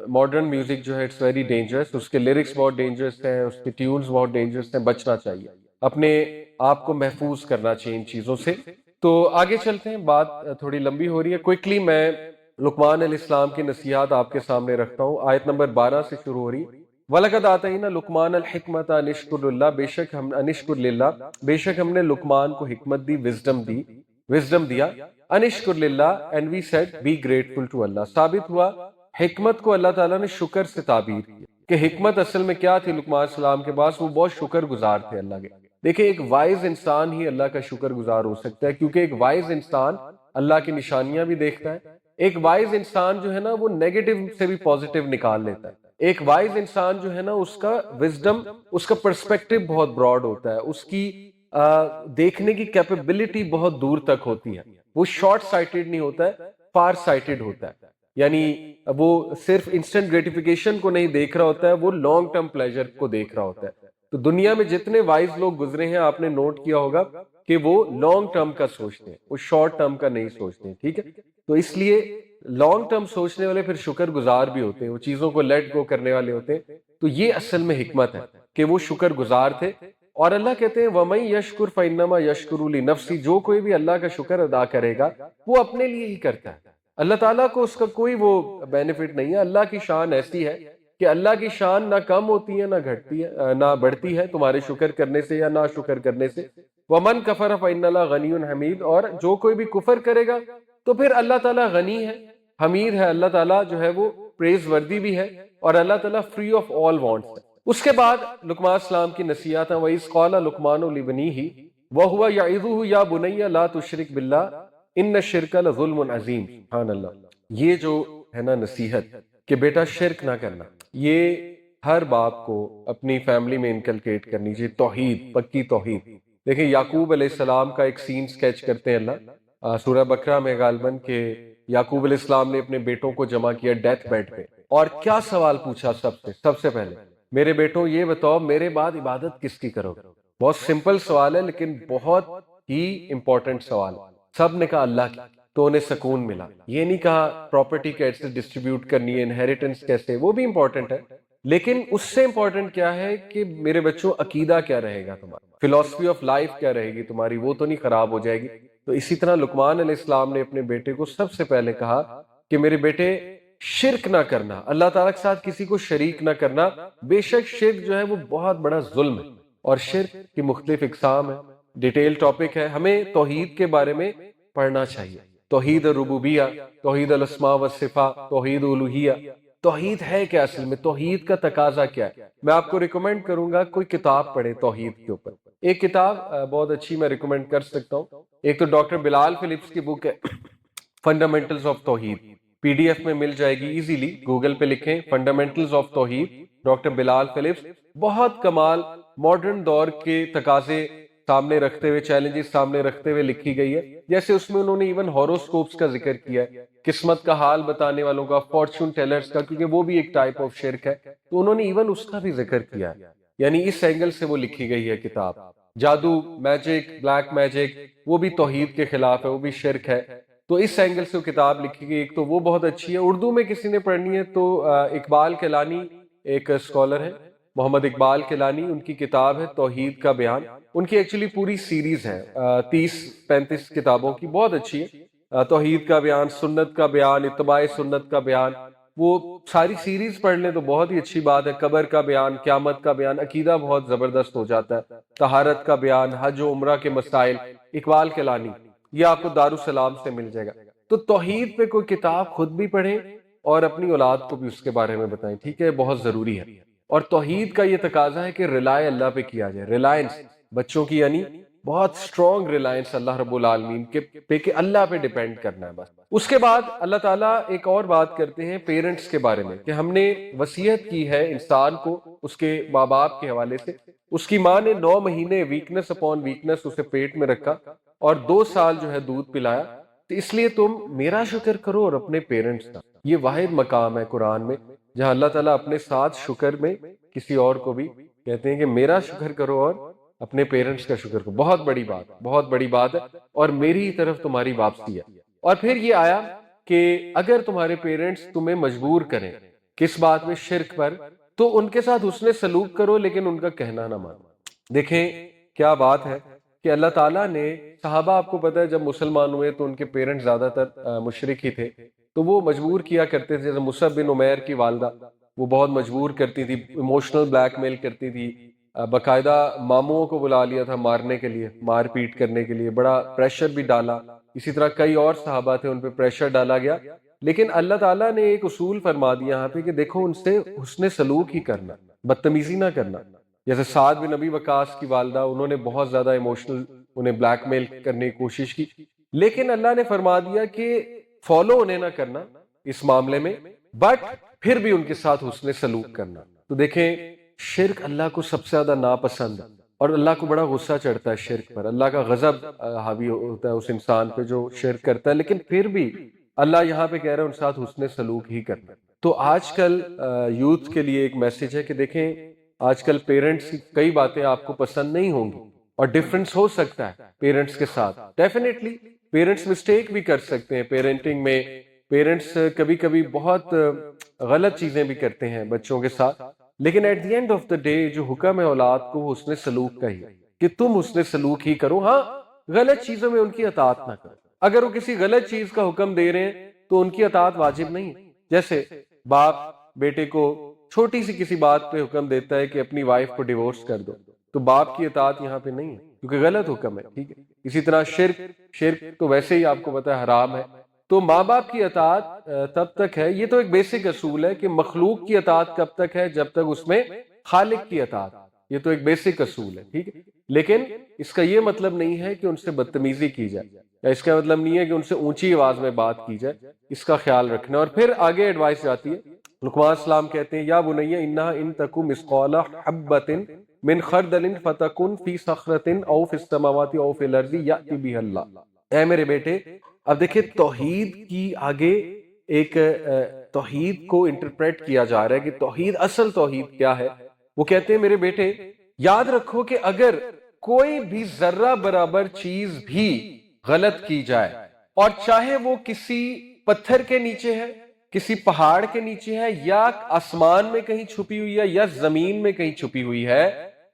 ماڈرن میوزک جو ہے اٹس ویری ڈینجرس، اس کے لیرکس بہت ڈینجرس ہیں، اس کے ٹیونز بہت ڈینجرس ہیں، بچنا چاہیے، اپنے آپ کو محفوظ کرنا چاہیے ان چیزوں سے۔ تو آگے چلتے ہیں، بات تھوڑی لمبی ہو رہی ہے، کوئکلی میں لقمان علیہ السلام کی نصیحت آپ کے سامنے رکھتا ہوں، آیت نمبر 12 سے شروع ہو رہی ہے۔ وَلَقَدْ آتَيْنَا لُقْمَانَ الْحِكْمَةَ أَنِ اشْكُرْ لِلَّهِ، بے شک ہم نے لقمان کو حکمت دی، وزڈم دیا، ان اشکر للہ، and we said be grateful to Allah. ثابت ہوا حکمت کو اللہ تعالیٰ نے شکر سے تعبیر کی کہ حکمت اصل میں کیا تھی لقمان السلام کے پاس، وہ بہت شکر گزار تھے اللہ کے۔ دیکھیں ایک وائز انسان ہی اللہ کا شکر گزار ہو سکتا ہے، کیونکہ ایک وائز انسان اللہ کی نشانیاں بھی دیکھتا ہے، ایک وائز انسان جو ہے نا وہ نیگیٹو سے بھی پازیٹیو نکال لیتا ہے، ایک وائز انسان جو ہے نا اس کا وزڈم، اس کا پرسپیکٹو بہت براڈ ہوتا ہے، اس کی دیکھنے کی کیپیبلٹی بہت دور تک ہوتی ہے، وہ شارٹ سائٹڈ نہیں ہوتا ہے، فار سائٹڈ ہوتا ہے، یعنی وہ صرف انسٹنٹ گریٹیفیکیشن کو نہیں دیکھ رہا ہوتا ہے، وہ لانگ ٹرم پلیجر کو دیکھ رہا ہوتا ہے۔ تو دنیا میں جتنے وائز لوگ گزرے ہیں آپ نے نوٹ کیا ہوگا کہ وہ لانگ ٹرم کا سوچتے ہیں، وہ شارٹ ٹرم کا نہیں سوچتے ہیں، ٹھیک ہے؟ تو اس لیے لانگ ٹرم سوچنے والے پھر شکر گزار بھی ہوتے ہیں، وہ چیزوں کو لیٹ گو کرنے والے ہوتے ہیں۔ تو یہ اصل میں حکمت ہے کہ وہ شکر گزار تھے، اور اللہ کہتے ہیں وَمَن يَشْكُرْ فَإِنَّمَا يَشْكُرُ لِنَفْسِهِ، جو کوئی بھی اللہ کا شکر ادا کرے گا وہ اپنے لیے ہی کرتا ہے، اللہ تعالیٰ کو اس کا کوئی وہ بینیفٹ نہیں ہے۔ اللہ کی شان ایسی ہے کہ اللہ کی شان نہ کم ہوتی ہے نہ گھٹتی ہے، نہ بڑھتی ہے تمہارے شکر کرنے سے یا نہ شکر کرنے سے۔ وَمَن كَفَرَ فَإِنَّ اللَّهَ غَنِيٌّ حَمِيدٌ، اور جو کوئی بھی کفر کرے گا تو پھر اللہ تعالیٰ غنی ہے، حمید ہے، اللہ تعالیٰ جو ہے وہ پریز وردی بھی ہے، اور اللہ تعالیٰ فری آف آل وانٹس ہے۔ اس کے بعد لقمان السلام کی نصیحت ہے، وَإِذْ قَالَ لُقْمَانُ لِابْنِهِ وَهُوَ يَعِظُهُ يَا بُنَيَّ لَا تُشْرِكْ بِاللَّهِ إِنَّ الشِّرْكَ لَظُلْمٌ عَظِيمٌ۔ سبحان اللہ، یہ جو ہے نا نصیحت کہ بیٹا شرک نہ کرنا، یہ ہر باپ کو اپنی فیملی میں انکلکیٹ کرنی چاہیے، توحید، پکی توحید۔ دیکھیں یعقوب علیہ السلام کا ایک سین سکیچ کرتے ہیں اللہ سورہ بقرہ میں غالباً، کہ یعقوب علیہ السلام نے اپنے بیٹوں کو جمع کیا ڈیتھ بیڈ پہ، اور کیا سوال پوچھا سب سے پہلے، میرے بیٹوں یہ بتاؤ میرے بعد عبادت کس کی کرو گے؟ بہت سمپل سوال ہے لیکن بہت ہی امپورٹنٹ سوال ہے۔ سب نے کہا اللہ کی، تو انہیں سکون ملا۔ یہ نہیں کہا پراپرٹی کیسے ڈسٹریبیوٹ کرنی ہے، انہیریٹنس کیسے، وہ بھی امپورٹنٹ ہے، لیکن اس سے امپورٹنٹ کیا ہے کہ میرے بچوں عقیدہ کیا رہے گا تمہارا، فلسفی آف لائف کیا رہے گی تمہاری، وہ تو نہیں خراب ہو جائے گی۔ تو اسی طرح لقمان علیہ السلام نے اپنے بیٹے کو سب سے پہلے کہا کہ میرے بیٹے شرک نہ کرنا، اللہ تعالیٰ کے ساتھ کسی کو شریک نہ کرنا، بے شک شرک جو ہے وہ بہت بڑا ظلم ہے، اور شرک کی مختلف اقسام ہے، ڈیٹیل ٹاپک ہے، ہمیں توحید کے بارے میں پڑھنا چاہیے، توحید الربوبیہ، توحید الاسماء والصفات، توحید الوہیہ، توحید ہے کیا اصل میں، توحید کا تقاضا کیا ہے۔ میں آپ کو ریکمینڈ کروں گا کوئی کتاب پڑھے توحید کے اوپر، ایک کتاب بہت اچھی میں ریکمینڈ کر سکتا ہوں، ایک تو ڈاکٹر بلال فلپس کی بک ہے فنڈامنٹلز آف توحید، پی ڈی ایف میں مل جائے گی ایزیلی، گوگل پہ لکھیں فنڈامنٹلز آف توحید، ڈاکٹر بلال فلپس، بہت کمال، ماڈرن دور کے تقاضے سامنے رکھتے ہوئے، چیلنجز سامنے رکھتے ہوئے لکھی گئی ہے۔ جیسے اس میں انہوں نے ایون ہاروسکوپس کا ذکر کیا ہے، قسمت کا حال بتانے والوں کا، فارچون ٹیلرز کا، کیونکہ وہ بھی ایک ٹائپ آف شرک ہے، تو انہوں نے ایون اس کا بھی ذکر کیا ہے، یعنی اس اینگل سے وہ لکھی گئی ہے کتاب۔ جادو، میجک، بلیک میجک، وہ بھی توحید کے خلاف ہے، وہ بھی شرک ہے، تو اس اینگل سے وہ کتاب لکھی گئی، ایک تو وہ بہت اچھی ہے۔ اردو میں کسی نے پڑھنی ہے تو اقبال کیلانی ایک اسکالر ہے، محمد اقبال کیلانی، ان کی کتاب ہے توحید کا بیان، ان کی ایکچولی پوری سیریز ہے 30-35 کتابوں کی، بہت اچھی ہے، توحید کا بیان، سنت کا بیان، اتباع سنت کا بیان، وہ ساری سیریز پڑھ لیں تو بہت ہی اچھی بات ہے، قبر کا بیان، قیامت کا بیان، عقیدہ بہت زبردست ہو جاتا ہے، طہارت کا بیان، حج و عمرہ کے مسائل، اقبال کیلانی، یہ آپ کو دارالسلام سے مل جائے گا۔ تو توحید پہ کوئی کتاب خود بھی پڑھیں اور اپنی اولاد کو بھی اس کے بارے میں بتائیں، ٹھیک ہے، بہت ضروری ہے۔ اور توحید کا یہ تقاضا ہے کہ ریلائے اللہ پہ کیا جائے، ریلائنس بچوں کی، یعنی بہت اسٹرانگ ریلائنس اللہ رب العالمین کے پہ کہ اللہ پہ ڈیپینڈ کرنا ہے بس۔ اس کے بعد اللہ تعالیٰ ایک اور بات کرتے ہیں پیرنٹس کے بارے میں کہ ہم نے وصیت کی ہے انسان کو اس کے ماں باپ کے حوالے سے۔ اس کی ماں نے 9 مہینے ویکنس اپون ویکنس اسے پیٹ میں رکھا اور 2 سال جو ہے دودھ پلایا، تو اس لیے تم میرا شکر کرو اور اپنے پیرنٹس کا۔ یہ واحد مقام ہے قرآن میں جہاں اللہ تعالیٰ اپنے ساتھ شکر میں کسی اور کو بھی کہتے ہیں کہ میرا شکر کرو اور اپنے پیرنٹس کا شکر کرو۔ بہت بڑی بات، بہت بڑی بات ہے، اور میری طرف تمہاری واپسی ہے۔ اور پھر یہ آیا کہ اگر تمہارے پیرنٹس تمہیں مجبور کریں کس بات میں؟ شرک پر، تو ان کے ساتھ حسن سلوک کرو لیکن ان کا کہنا نہ مانو۔ دیکھیں کیا بات ہے کہ اللہ تعالیٰ نے صحابہ، آپ کو پتہ ہے جب مسلمان ہوئے تو ان کے پیرنٹس زیادہ تر مشرک ہی تھے، تو وہ مجبور کیا کرتے تھے۔ جیسے مصعب بن عمیر کی والدہ، وہ بہت مجبور کرتی تھی، ایموشنل بلیک میل کرتی تھی، باقاعدہ ماموں کو بلا لیا تھا مارنے کے لیے، مار پیٹ کرنے کے لیے، بڑا پریشر بھی ڈالا۔ اسی طرح کئی اور صحابہ تھے، ان پہ پریشر ڈالا گیا، لیکن اللہ تعالیٰ نے ایک اصول فرما دیا یہاں پہ کہ دیکھو ان سے حسن سلوک ہی کرنا، بدتمیزی نہ کرنا۔ جیسے سعد بن ابی وقاص کی والدہ، انہوں نے بہت زیادہ ایموشنل انہیں بلیک میل کرنے کی کوشش کی، لیکن اللہ نے فرما دیا کہ فالو انہیں نہ کرنا اس معاملے میں، بٹ پھر بھی ان کے ساتھ حسن سلوک کرنا۔ تو دیکھیں شرک اللہ کو سب سے زیادہ ناپسند ہے، اور اللہ کو بڑا غصہ چڑھتا ہے شرک پر، اللہ کا غضب حاوی ہوتا ہے اس انسان پہ جو شرک کرتا ہے، لیکن پھر بھی اللہ یہاں پہ کہہ رہے ہیں ان ساتھ حسن سلوک ہی کرنا۔ تو آج کل یوتھ کے لیے ایک میسج ہے کہ دیکھیں آج کل پیرنٹس کی کئی باتیں آپ کو پسند نہیں ہوں گی، اور ڈفرنس ہو سکتا ہے پیرنٹس کے ساتھ، ڈیفینیٹلی پیرنٹس مسٹیک بھی کر سکتے ہیں پیرنٹنگ میں، پیرنٹس کبھی کبھی بہت غلط چیزیں بھی کرتے ہیں بچوں کے ساتھ، لیکن at the end of the day جو حکم ہے اولاد کو وہ حسن سلوک کا ہی ہے کہ تم حسن سلوک ہی کرو۔ ہاں غلط چیزوں میں ان کی اطاعت نہ کرو، اگر وہ کسی غلط چیز کا حکم دے رہے ہیں تو ان کی اطاعت واجب نہیں ہے۔ جیسے باپ بیٹے کو چھوٹی سی کسی بات پہ حکم دیتا ہے کہ اپنی وائف کو ڈیورس کر دو، تو باپ کی اطاعت یہاں پہ نہیں ہے کیونکہ غلط حکم ہے، ٹھیک ہے۔ اسی طرح شرک تو ویسے ہی آپ کو پتہ ہے حرام ہے، تو ماں باپ کی اطاعت تب تک ہے، یہ تو ایک بیسک اصول ہے کہ مخلوق کی اطاعت کب تک ہے؟ جب تک اس میں خالق کی اطاعت، یہ تو ایک بیسک اصول ہے، ٹھیک ہے۔ لیکن اس کا یہ مطلب نہیں ہے کہ ان سے بدتمیزی کی جائے، یا اس کا مطلب نہیں ہے کہ ان سے اونچی آواز میں بات کی جائے، اس کا خیال رکھنا۔ اور پھر آگے ایڈوائس جاتی ہے، لقمان السلام کہتے ہیں یا بنی انہا ان تک مثقال حبۃ من خردل فتکن فی صخرۃ او فی السماوات او فی الارض یأتی بها اللہ۔ اے میرے بیٹے، اب دیکھیں توحید کی آگے ایک توحید کو انٹرپریٹ کیا جا رہا ہے کہ توحید، اصل توحید کیا ہے؟ وہ کہتے ہیں میرے بیٹے یاد رکھو کہ اگر کوئی بھی ذرہ برابر چیز بھی غلط کی جائے، اور چاہے وہ کسی پتھر کے نیچے ہے، کسی پہاڑ کے نیچے ہے، یا آسمان میں کہیں چھپی ہوئی ہے، یا زمین میں کہیں چھپی ہوئی ہے،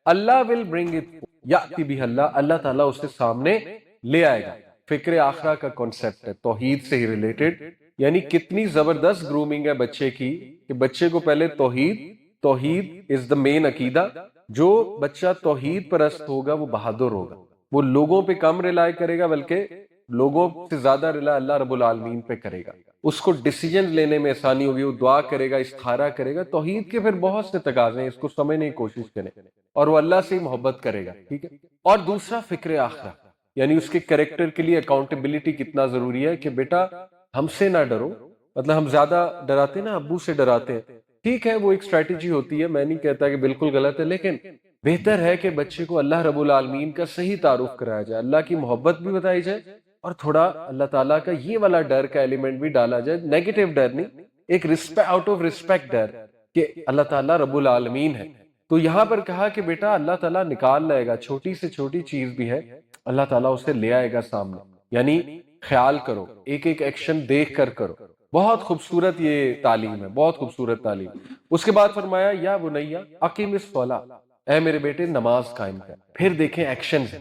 اللہ will bring it، یأتی بہ اللہ، اللہ تعالیٰ اسے سامنے لے آئے گا۔ فکر آخرہ کا کانسیپٹ ہے توحید سے ہی ریلیٹڈ، یعنی کتنی زبردست گرومنگ ہے بچے کی کہ بچے کو پہلے توحید از دا مین عقیدہ۔ جو بچہ توحید پرست ہوگا وہ بہادر ہوگا، وہ لوگوں پہ کم رلائے کرے گا، بلکہ لوگوں سے زیادہ رلائے اللہ رب العالمین پہ کرے گا۔ اس کو ڈیسیجن لینے میں آسانی ہوگی، وہ دعا کرے گا، استخارہ کرے گا۔ توحید کے پھر بہت سے تقاضے ہیں، اس کو سمجھنے کی کوشش کریں، اور وہ اللہ سے محبت کرے گا، ٹھیک ہے۔ اور دوسرا فکر آخرہ، یعنی اس کے کریکٹر کے لیے اکاؤنٹیبلٹی کتنا ضروری ہے کہ بیٹا ہم سے نہ ڈرو، مطلب ہم زیادہ ڈراتے نا، ابو سے ڈراتے ہیں، ٹھیک ہے وہ ایک اسٹریٹجی ہوتی ہے، میں نہیں کہتا کہ بالکل غلط ہے، لیکن بہتر ہے کہ بچے کو اللہ رب العالمین کا صحیح تعارف کرایا جائے، اللہ کی محبت بھی بتائی جائے، اور تھوڑا اللہ تعالیٰ کا یہ والا ڈر کا ایلیمنٹ بھی ڈالا جائے، نیگیٹو ڈر نہیں، ایک آؤٹ آف ریسپیکٹ ڈر کہ اللہ تعالیٰ رب العالمین ہے۔ تو یہاں پر کہا کہ بیٹا اللہ تعالیٰ نکال لائے گا، چھوٹی سے چھوٹی چیز بھی ہے اللہ تعالیٰ اسے لے آئے گا سامنے، یعنی خیال کرو، ایک ایک ایکشن دیکھ کر کرو۔ بہت خوبصورت یہ تعلیم ہے، بہت خوبصورت تعلیم۔ اس کے بعد فرمایا یا بنیا اقیم الصلاۃ، اے میرے بیٹے نماز قائم کر۔ پھر دیکھیں ایکشن ہے،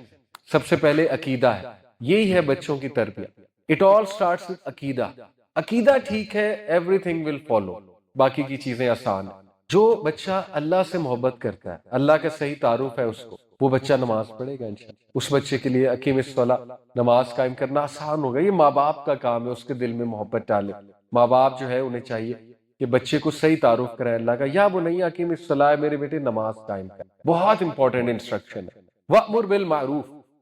سب سے پہلے عقیدہ ہے، یہی ہے بچوں کی تربیت۔ اٹ آل اسٹارٹس وتھ عقیدہ، عقیدہ ٹھیک ہے ایوری تھنگ ول فالو، باقی کی چیزیں آسان ہیں۔ جو بچہ اللہ سے محبت کرتا ہے، اللہ کا صحیح تعارف ہے اس کو، وہ بچہ نماز پڑھے گا انشاءاللہ۔ اس بچے کے لیے اقیم الصلاۃ، نماز قائم کرنا آسان ہوگا۔ یہ ماں باپ کا کام ہے اس کے دل میں محبت ڈالے۔ ماں باپ جو ہے انہیں چاہیے کہ بچے کو صحیح تعارف کرائے اللہ کا۔ یا بنیا اقیم الصلاۃ، میرے بیٹے نماز قائم کر، بہت امپورٹنٹ انسٹرکشن ہے۔ وَأْمُرْ بِالْمَعْرُوفِ،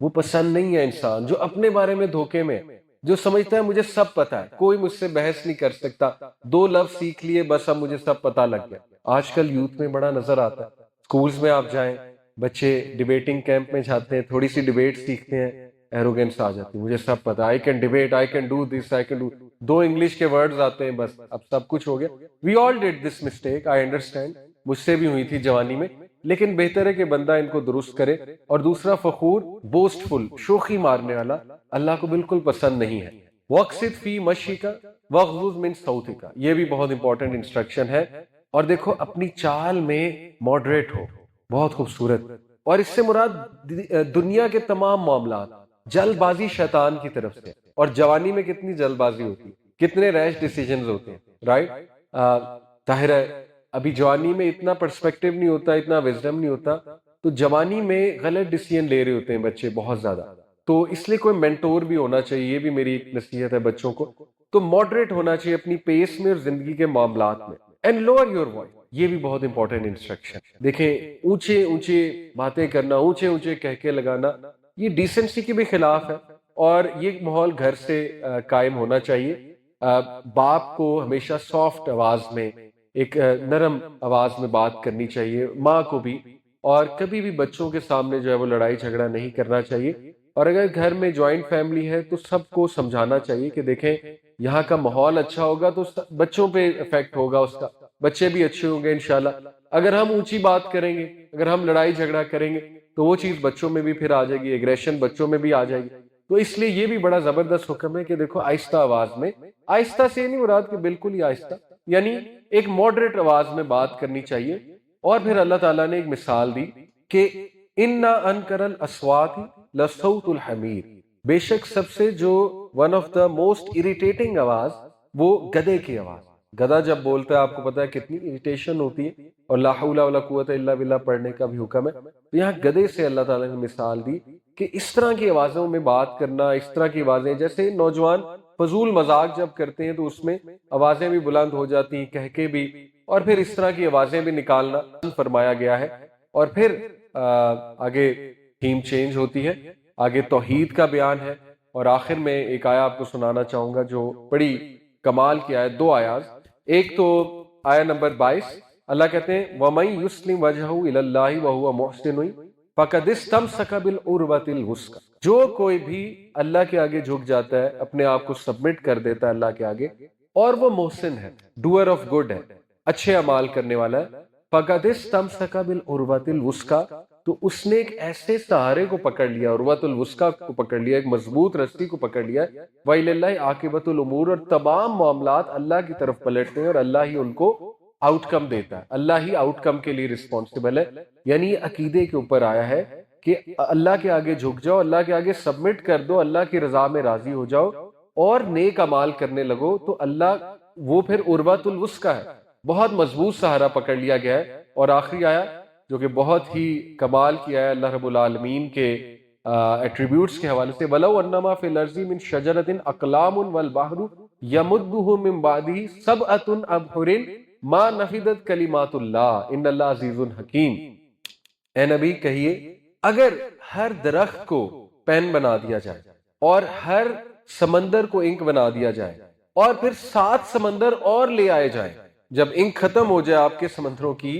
وہ پسند نہیں ہے انسان جو اپنے بارے میں دھوکے میں ہے، جو سمجھتا ہے مجھے سب پتا ہے، کوئی مجھ سے بحث نہیں کر سکتا، 2 لفظ سیکھ لیے بس اب مجھے سب پتا لگ گیا۔ آج کل یوتھ میں بڑا نظر آتا ہے، سکولز میں آپ جائیں، بچے ڈیبیٹنگ کیمپ میں جاتے ہیں، تھوڑی سی ڈیبیٹ سیکھتے ہیں، ایروگینس آ جاتی ہے، مجھے سب پتا، I can debate, I can do this, I can do, 2 English کے ورڈز آتے ہیں بس اب سب کچھ ہو گیا۔ We all did this mistake, I understand, مجھ سے بھی ہوئی تھی جوانی میں، لیکن بہتر ہے کہ بندہ ان کو درست کرے۔ اور دوسرا، فخور، بوسٹ فل، شوخی مارنے والا اللہ کو بالکل پسند نہیں ہے۔ وقصد فی مشیکا وغضض من صوتک، یہ بھی بہت امپورٹنٹ انسٹرکشن ہے۔ اور دیکھو اپنی چال میں ماڈریٹ ہو، بہت خوبصورت۔ اور اس سے مراد دنیا کے تمام معاملات، جلد بازی شیطان کی طرف سے، اور جوانی میں کتنی جلد بازی ہوتی ہے، کتنے ریش ڈیسیجنز ہوتے ہیں، رائٹ؟ ظاہر ہے ابھی جوانی میں اتنا پرسپیکٹو نہیں ہوتا، اتنا وزڈم نہیں ہوتا، تو جوانی میں غلط ڈیسیجن لے رہے ہوتے ہیں بچے بہت زیادہ، تو اس لیے کوئی مینٹور بھی ہونا چاہیے، یہ بھی میری ایک نصیحت ہے بچوں کو۔ تو ماڈریٹ ہونا چاہیے اپنی پیس میں اور زندگی کے معاملات میں، اینڈ لوور یور وائس، یہ بھی بہت امپورٹنٹ انسٹرکشن۔ دیکھیں اونچے اونچے باتیں کرنا، اونچے اونچے کہکے لگانا، یہ ڈیسنسی کے بھی خلاف ہے، اور یہ ماحول گھر سے قائم ہونا چاہیے۔ باپ کو ہمیشہ سافٹ آواز میں، ایک نرم آواز میں بات کرنی چاہیے، ماں کو بھی، اور کبھی بھی بچوں کے سامنے جو ہے وہ لڑائی جھگڑا نہیں کرنا چاہیے۔ اور اگر گھر میں جوائنٹ فیملی ہے تو سب کو سمجھانا چاہیے کہ دیکھیں یہاں کا ماحول اچھا ہوگا تو بچوں پہ افیکٹ ہوگا اس کا، بچے بھی اچھے ہوں گے انشاءاللہ۔ اگر ہم اونچی بات کریں گے، اگر ہم لڑائی جھگڑا کریں گے تو وہ چیز بچوں میں بھی پھر آ جائے گی، ایگریشن بچوں میں بھی آ جائے گی۔ تو اس لیے یہ بھی بڑا زبردست حکم ہے کہ دیکھو آہستہ آواز میں، آہستہ سے نہیں مراد کہ بالکل ہی آہستہ، یعنی ایک ماڈریٹ آواز میں بات کرنی چاہیے۔ اور پھر اللہ تعالیٰ نے ایک مثال دی کہ اِنَّا أَنْكَرَ الْأَصْوَاتِ لَصَوْتُ الْحَمِيرِ، بے شک سب سے جو one of the most irritating آواز وہ گدھے کی آواز۔ گدھا جب بولتا ہے آپ کو پتا ہے کتنی اریٹیشن ہوتی ہے، اور لا حول ولا قوت الا باللہ پڑھنے کا بھی حکم ہے۔ تو یہاں گدھے سے اللہ تعالیٰ نے مثال دی کہ اس طرح کی آوازوں میں بات کرنا، اس طرح کی آوازیں، جیسے نوجوان فضول مذاق جب کرتے ہیں تو اس میں آوازیں بھی بلند ہو جاتی ہیں، کہکے بھی، اور پھر اس طرح کی آوازیں بھی نکالنا فرمایا گیا ہے۔ اور پھر آگے تھیم چینج ہوتی ہے، آگے توحید کا بیان ہے، اور آخر میں ایک آیہ آپ کو سنانا چاہوں گا جو بڑی کمال کی آیت، 2 آیات۔ ایک تو آیہ نمبر 22، اللہ کہتے ہیں وَمَن يُسْلِمْ وَجْهَهُ إِلَى اللَّهِ وَهُوَ مُحْسِنٌ فَقَدِ اسْتَمْسَكَ بِالْعُرْوَةِ الْوُثْقَىٰ، جو کوئی بھی اللہ کے آگے جھک جاتا ہے، اپنے آپ کو سبمٹ کر دیتا ہے اللہ کے آگے، اور وہ محسن ہے، ڈوئر آف گڈ ہے، اچھے اعمال کرنے والا ہے، فَقَدِ اسْتَمْسَكَ بِالْعُرْوَةِ الْوُثْقَىٰ، تو اس نے ایک ایسے سہارے کو پکڑ لیا، عروۃ الوثقیٰ کو پکڑ لیا، ایک مضبوط رسی کو پکڑ لیا۔ وَإِلَى اللَّهِ عَاقِبَةُ الْأُمُورِ، اور تمام معاملات اللہ کی طرف پلٹتے ہیں اور اللہ ہی ان کو آؤٹ کم دیتا ہے، اللہ ہی آؤٹ کم کے لیے رسپانسبل ہے۔ یعنی یہ عقیدے کے اوپر آیا ہے کہ اللہ کے آگے جھک جاؤ، اللہ کے آگے سبمٹ کر دو، اللہ کی رضا میں راضی ہو جاؤ اور نیک اعمال کرنے لگو، تو اللہ وہ پھر عروۃ الوثقیٰ ہے، بہت مضبوط سہارا پکڑ لیا گیا ہے۔ اور آخری آیا جو کہ بہت ہی کمال کی ہے اللہ رب العالمین کے ایٹریبیوٹس کے حوالے سے، وَلَوْ أَنَّمَا فِي الْأَرْضِ مِنْ شَجَرَةٍ أَقْلَامٌ وَالْبَحْرُ يَمُدُّهُ مِنْ بَعْدِهِ سَبْعَةٌ أَبْحُرٍ مَا نَفِدَتْ كَلِمَاتُ اللَّهِ إِنَّ اللَّهَ عَزِيزٌ حَكِيمٌ۔ اے نبی کہیے اگر ہر درخت کو پین بنا دیا جائے اور ہر سمندر کو انک بنا دیا جائے اور پھر 7 سمندر اور لے آئے جائیں، جب انک ختم ہو جائے آپ کے سمندروں کی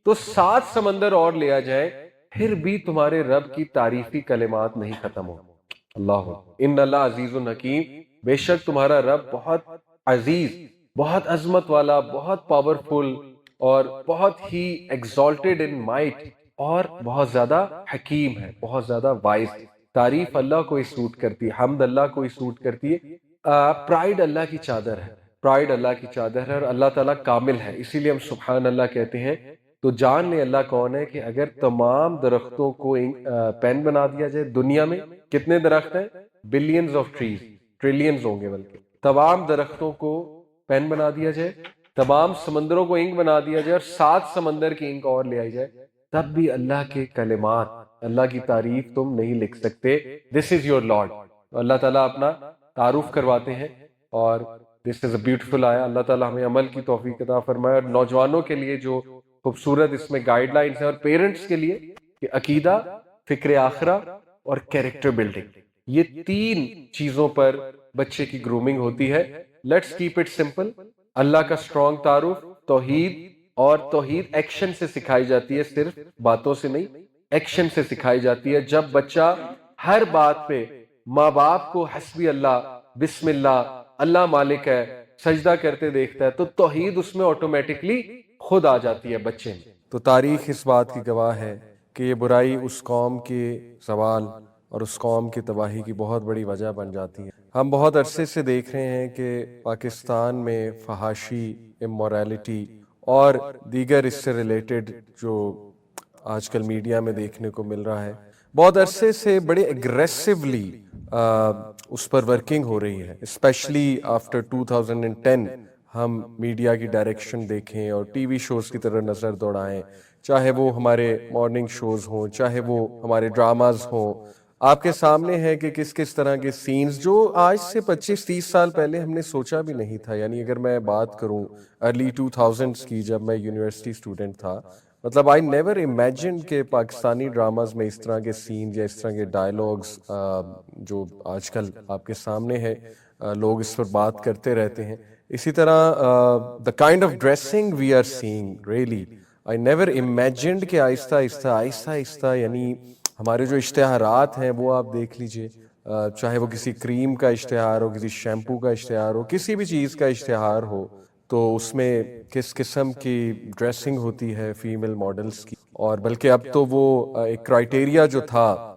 تو 7 سمندر اور لے آ جائیں، پھر بھی تمہارے رب کی تعریفی کلمات نہیں ختم ہو۔ اللہ ان اللہ عزیز الحکیم، بے شک تمہارا رب بہت عزیز، بہت عظمت والا، بہت پاورفل، اور بہت ہی ایگزالٹیڈ ان مائٹ، اور بہت زیادہ حکیم ہے، بہت زیادہ وائز۔ تعریف اللہ کو ہی سوٹ کرتی ہے، حمد اللہ کو ہی سوٹ کرتی ہے۔ پرائڈ اللہ کی چادر ہے، پرائڈ اللہ کی چادر ہے، اور اللہ تعالیٰ کامل ہے، اسی لیے ہم سبحان اللہ کہتے ہیں۔ تو جان لیں اللہ کون ہے کہ اگر تمام درختوں کو پین بنا دیا جائے، دنیا میں کتنے درخت ہیں؟ بلینز آف ٹریز، ٹریلینز ہوں گے بلکہ، تمام درختوں کو پین بنا دیا جائے، تمام سمندروں کو انک بنا دیا جائے اور 7 سمندر کی انک اور لے آئی جائے، تب بھی اللہ کے کلمات، اللہ کی تعریف تم نہیں لکھ سکتے۔ دس از یور لارڈ۔ اللہ تعالیٰ اپنا تعارف کرواتے ہیں، اور دس از اے بیوٹیفل آیا۔ اللہ تعالیٰ ہمیں عمل کی توفیق عطا فرمائے، اور نوجوانوں کے لیے جو خوبصورت اس میں گائیڈ لائنز ہیں، اور پیرنٹس کے لیے کہ عقیدہ، فکر آخرہ اور کیریکٹر بلڈنگ. یہ 3 چیزوں پر بچے کی گرومنگ ہوتی ہے. Let's keep it simple. اللہ کا اسٹرانگ تعارف, توحید, اور توحید ایکشن سے سکھائی جاتی ہے, صرف باتوں سے نہیں, ایکشن سے سکھائی جاتی ہے. جب بچہ ہر بات پہ ماں باپ کو حسبی اللہ, بسم اللہ, اللہ مالک ہے سجدہ کرتے دیکھتا ہے تو توحید اس میں آٹومیٹکلی خود آ جاتی ہے بچے میں. تو تاریخ اس بات کی گواہ ہے کہ یہ برائی اس قوم کے زوال اور اس قوم کی تباہی کی بہت بڑی وجہ بن جاتی ہے. ہم بہت عرصے سے دیکھ رہے ہیں کہ پاکستان میں فحاشی, امورالٹی اور دیگر اس سے ریلیٹڈ جو آج کل میڈیا میں دیکھنے کو مل رہا ہے, بہت عرصے سے بڑے aggressively us per working who رہی ہے. اسپیشلی آفٹر 2010 ہم میڈیا کی ڈائریکشن دیکھیں اور ٹی وی شوز کی طرح نظر دوڑائیں, چاہے وہ ہمارے مارننگ شوز ہوں, چاہے وہ ہمارے ڈراماز ہوں. آپ کے سامنے ہے کہ کس کس طرح کے سینز جو آج سے 25-30 سال پہلے ہم نے سوچا بھی نہیں تھا. یعنی اگر میں بات کروں ارلی 2000s کی, جب میں یونیورسٹی اسٹوڈنٹ تھا, مطلب آئی نیور امیجن کہ پاکستانی ڈراماز میں اس طرح کے سین یا اس طرح کے ڈائلاگز جو آج کل آپ کے سامنے ہے, لوگ اس پر بات کرتے رہتے ہیں. اسی طرح the kind of dressing we are seeing, really I never imagined کہ آہستہ آہستہ یعنی ہمارے جو اشتہارات ہیں وہ آپ دیکھ لیجئے, چاہے وہ کسی کریم کا اشتہار ہو, کسی شیمپو کا اشتہار ہو, کسی بھی چیز کا اشتہار ہو, تو اس میں کس قسم کی ڈریسنگ ہوتی ہے فیمیل ماڈلز کی. اور بلکہ اب تو وہ ایک کرائٹیریا جو تھا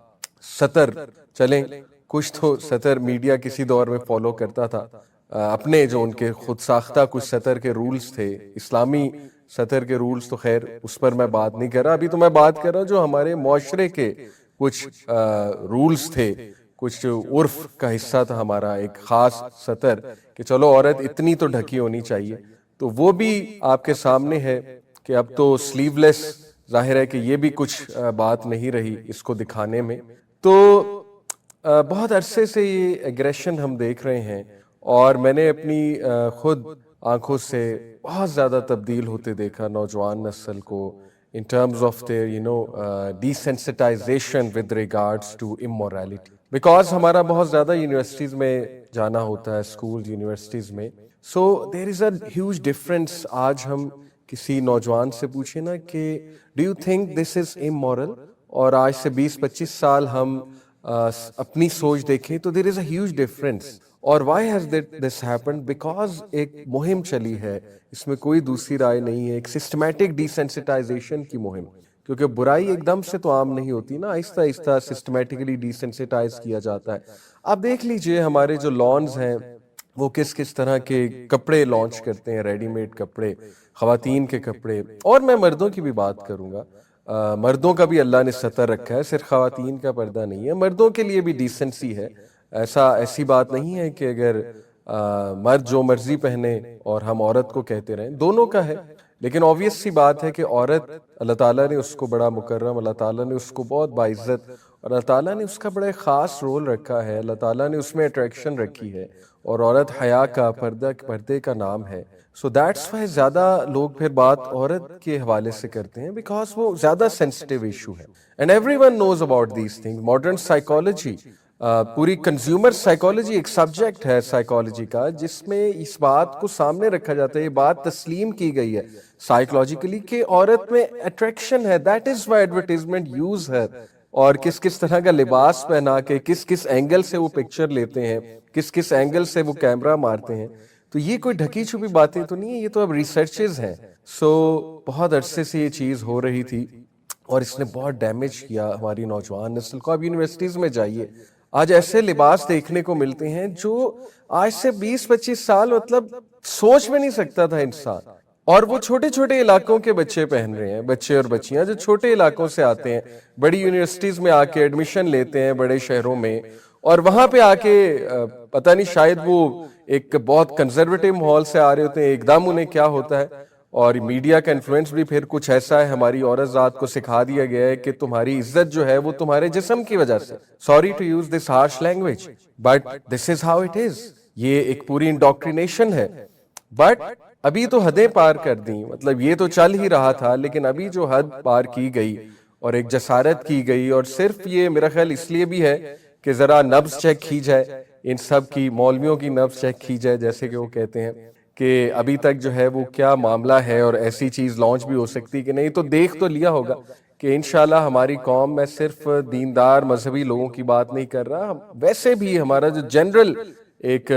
سطر, چلیں کچھ تو سطر میڈیا کسی دور میں فالو کرتا تھا, اپنے جو ان کے خود ساختہ کچھ سطر کے رولز تھے, اسلامی سطر کے رولز, تو خیر اس پر میں بات نہیں کر رہا. ابھی تو میں بات کر رہا ہوں جو ہمارے معاشرے کے کچھ رولز تھے, کچھ عرف کا حصہ تھا ہمارا ایک خاص سطر کہ چلو عورت اتنی تو ڈھکی ہونی چاہیے. تو وہ بھی آپ کے سامنے ہے کہ اب تو سلیو لیس, ظاہر ہے کہ یہ بھی کچھ بات نہیں رہی اس کو دکھانے میں. تو بہت عرصے سے یہ ایگریشن ہم دیکھ رہے ہیں, اور میں نے اپنی خود آنکھوں سے بہت زیادہ تبدیل ہوتے دیکھا نوجوان نسل کو in terms of their desensitization with regards to immorality. Because ہمارا بہت زیادہ یونیورسٹیز میں جانا ہوتا ہے, اسکول یونیورسٹیز میں, so there is a huge difference. آج ہم کسی نوجوان سے پوچھیں نا کہ do you think this is immoral, اور آج سے 20-25 سال ہم اپنی سوچ دیکھیں تو there is a huge difference. اور why has this happened? Because ایک مہم چلی ہے, اس میں کوئی دوسری رائے نہیں ہے, ایک سسٹمیٹک ڈیسینسٹائزیشن کی مہم, کیونکہ برائی ایک دم سے تو عام نہیں ہوتی نا, آہستہ آہستہ سسٹمیٹکلی ڈیسینسٹائز کیا جاتا ہے. آپ دیکھ لیجئے ہمارے جو لانز ہیں وہ کس کس طرح کے کپڑے لانچ کرتے ہیں, ریڈی میڈ کپڑے, خواتین کے کپڑے, اور میں مردوں کی بھی بات کروں گا. مردوں کا بھی اللہ نے سطر رکھا ہے, صرف خواتین کا پردہ نہیں ہے, مردوں کے لیے بھی ڈیسنسی ہے. ایسی بات نہیں ہے کہ اگر مرد جو مرضی پہنے اور ہم عورت کو کہتے رہیں, دونوں کا ہے. لیکن آبویس سی بات ہے کہ عورت اللہ تعالیٰ نے اس کو بڑا مکرم, اللہ تعالیٰ نے اس کو بہت باعزت, اور اللہ تعالیٰ نے اس کا بڑا خاص رول رکھا ہے, اللہ تعالیٰ نے اس میں اٹریکشن رکھی ہے, اور عورت حیا کا پردے کا نام ہے. سو دیٹس وائی زیادہ لوگ پھر بات عورت کے حوالے سے کرتے ہیں, بیکاز وہ زیادہ سینسٹیو ایشو ہے. And every one knows about these things. Modern psychology, پوری کنزیومر سائیکالوجی ایک سبجیکٹ ہے سائیکالوجی کا, جس میں اس بات کو سامنے رکھا جاتا ہے, یہ بات تسلیم کی گئی ہے سائیکالوجیکلی کہ عورت میں اٹریکشن ہے. That is why advertisement use ہے, اور کس کس طرح کا لباس پہنا کے کس کس اینگل سے وہ پکچر لیتے ہیں, کس کس اینگل سے وہ کیمرہ مارتے ہیں. تو یہ کوئی ڈھکی چھپی باتیں تو نہیں ہیں, یہ تو اب ریسرچز ہیں. سو بہت عرصے سے یہ چیز ہو رہی تھی اور اس نے بہت ڈیمیج کیا ہماری نوجوان نسل کو. اب یونیورسٹیز میں جائیے, آج ایسے لباس دیکھنے کو ملتے ہیں جو آج سے 20-25 سال مطلب سوچ میں نہیں سکتا تھا انسان, اور وہ چھوٹے چھوٹے علاقوں کے بچے پہن رہے ہیں, بچے اور بچیاں جو چھوٹے علاقوں سے آتے ہیں, بڑی یونیورسٹیز میں آ کے ایڈمیشن لیتے ہیں بڑے شہروں میں, اور وہاں پہ آ کے پتہ نہیں شاید وہ ایک بہت کنزرویٹو ماحول سے آ رہے ہوتے ہیں, ایک دم انہیں کیا ہوتا ہے, اور میڈیا کا انفلوئنس بھی پھر کچھ ایسا ہے, ہماری عورت ذات کو سکھا دیا گیا ہے کہ تمہاری عزت جو ہے وہ تمہارے جسم کی وجہ سے, sorry to use this harsh language but this is how it is. یہ ایک پوری انڈوکٹرینیشن ہے, بٹ ابھی تو حدیں پار کر دیں. مطلب یہ تو چل ہی رہا تھا, لیکن ابھی جو حد پار کی گئی اور ایک جسارت کی گئی، اور صرف یہ میرا خیال اس لیے بھی ہے کہ ذرا نبض چیک کی جائے ان سب کی، مولویوں کی نبض چیک کی جائے جیسے کہ وہ کہتے ہیں کہ ابھی تک جو ہے وہ کیا معاملہ ہے اور ایسی چیز لانچ بھی ہو سکتی کہ نہیں. تو دیکھ تو لیا ہوگا کہ انشاءاللہ ہماری قوم میں صرف دیندار مذہبی لوگوں کی بات نہیں کر رہا، ویسے بھی ہمارا جو جنرل ایک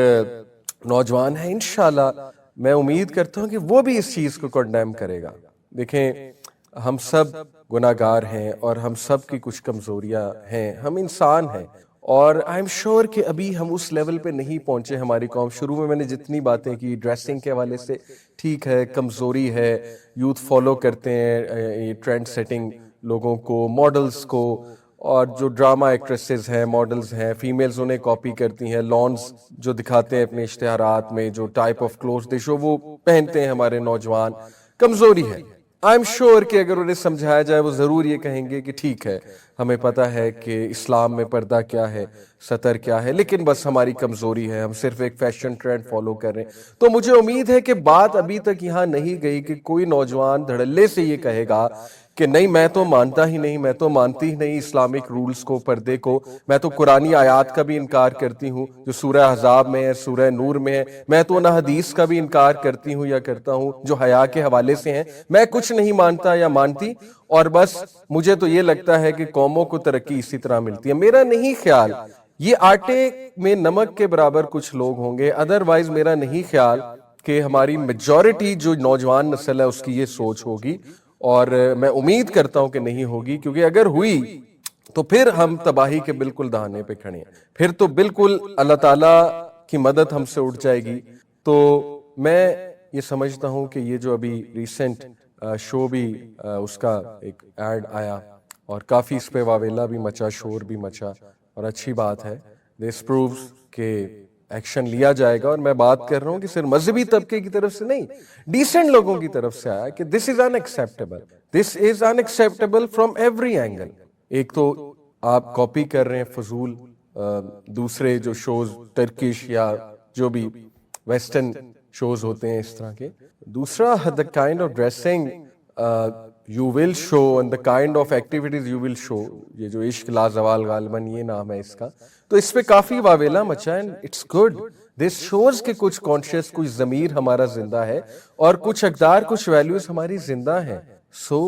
نوجوان ہے انشاءاللہ میں امید کرتا ہوں کہ وہ بھی اس چیز کو کنڈیم کرے گا. دیکھیں ہم سب گناہگار ہیں اور ہم سب کی کچھ کمزوریاں ہیں، ہم انسان ہیں، اور آئی ایم شیور کہ ابھی ہم اس لیول پہ نہیں پہنچے ہماری قوم. شروع میں نے جتنی باتیں کی ڈریسنگ کے حوالے سے، ٹھیک ہے کمزوری ہے، یوتھ فالو کرتے ہیں ٹرینڈ سیٹنگ لوگوں کو، ماڈلز کو، اور جو ڈرامہ ایکٹریسز ہیں ماڈلز ہیں فیمیلز انہیں کاپی کرتی ہیں، لانز جو دکھاتے ہیں اپنے اشتہارات میں، جو ٹائپ آف کلوتھ دے شو وہ پہنتے ہیں ہمارے نوجوان. کمزوری ہے، آئی ایم شیور کہ اگر انہیں سمجھایا جائے وہ ضرور یہ کہیں گے کہ ٹھیک ہے ہمیں پتہ ہے کہ اسلام میں پردہ کیا ہے، سطر کیا ہے، لیکن بس ہماری کمزوری ہے، ہم صرف ایک فیشن ٹرینڈ فالو کر رہے ہیں. تو مجھے امید ہے کہ بات ابھی تک یہاں نہیں گئی کہ کوئی نوجوان دھڑلے سے یہ کہے گا کہ نہیں میں تو مانتا ہی نہیں، میں تو مانتی ہی نہیں اسلامک رولز کو، پردے کو، میں تو قرآنی آیات کا بھی انکار کرتی ہوں جو سورہ احزاب میں ہے، سورہ نور میں ہے، میں تو ان حدیث کا بھی انکار کرتی ہوں یا کرتا ہوں جو حیا کے حوالے سے ہیں، میں کچھ نہیں مانتا یا مانتی، اور بس مجھے تو یہ لگتا ہے کہ قوموں کو ترقی اسی طرح ملتی ہے. میرا نہیں خیال یہ آٹے میں نمک کے برابر کچھ لوگ ہوں گے، ادروائز میرا نہیں خیال کہ ہماری میجورٹی جو نوجوان نسل ہے اس کی یہ سوچ ہوگی، اور میں امید کرتا ہوں کہ نہیں ہوگی، کیونکہ اگر ہوئی تو پھر ہم تباہی کے بالکل دہانے پہ کھڑے ہیں، پھر تو بالکل اللہ تعالیٰ کی مدد ہم سے اٹھ جائے گی. تو میں یہ سمجھتا ہوں کہ یہ جو ابھی ریسنٹ شو بھی اس کا ایک ایڈ آیا اور کافی اس پہ واویلا بھی مچا، شور بھی مچا، اور اچھی بات ہے. دس پرووز کہ ایکشن لیا جائے گا، اور میں بات کر رہا ہوں کہ صرف مذہبی طبقے کی طرف سے نہیں، ڈیسنٹ لوگوں کی طرف سے آیا کہ دس از انیکسیپٹیبل، دس از انیکسیپٹیبل فرام ایوری اینگل. ایک تو آپ کاپی کر رہے ہیں فضول دوسرے جو شوز ٹرکش یا جو بھی ویسٹرن شوز ہوتے ہیں اس طرح کے. دوسرا the kind of dressing you will show and the kind of activities you will show، یہ جو عشق لازوال غالباً یہ نام ہے اس کا، تو اس پہ کافی واویلا مچا ہے. اٹس گڈ، دس شوز کہ کچھ کانشیس، کچھ ضمیر ہمارا زندہ ہے، اور کچھ اقدار، کچھ ویلیوز ہماری زندہ ہیں. سو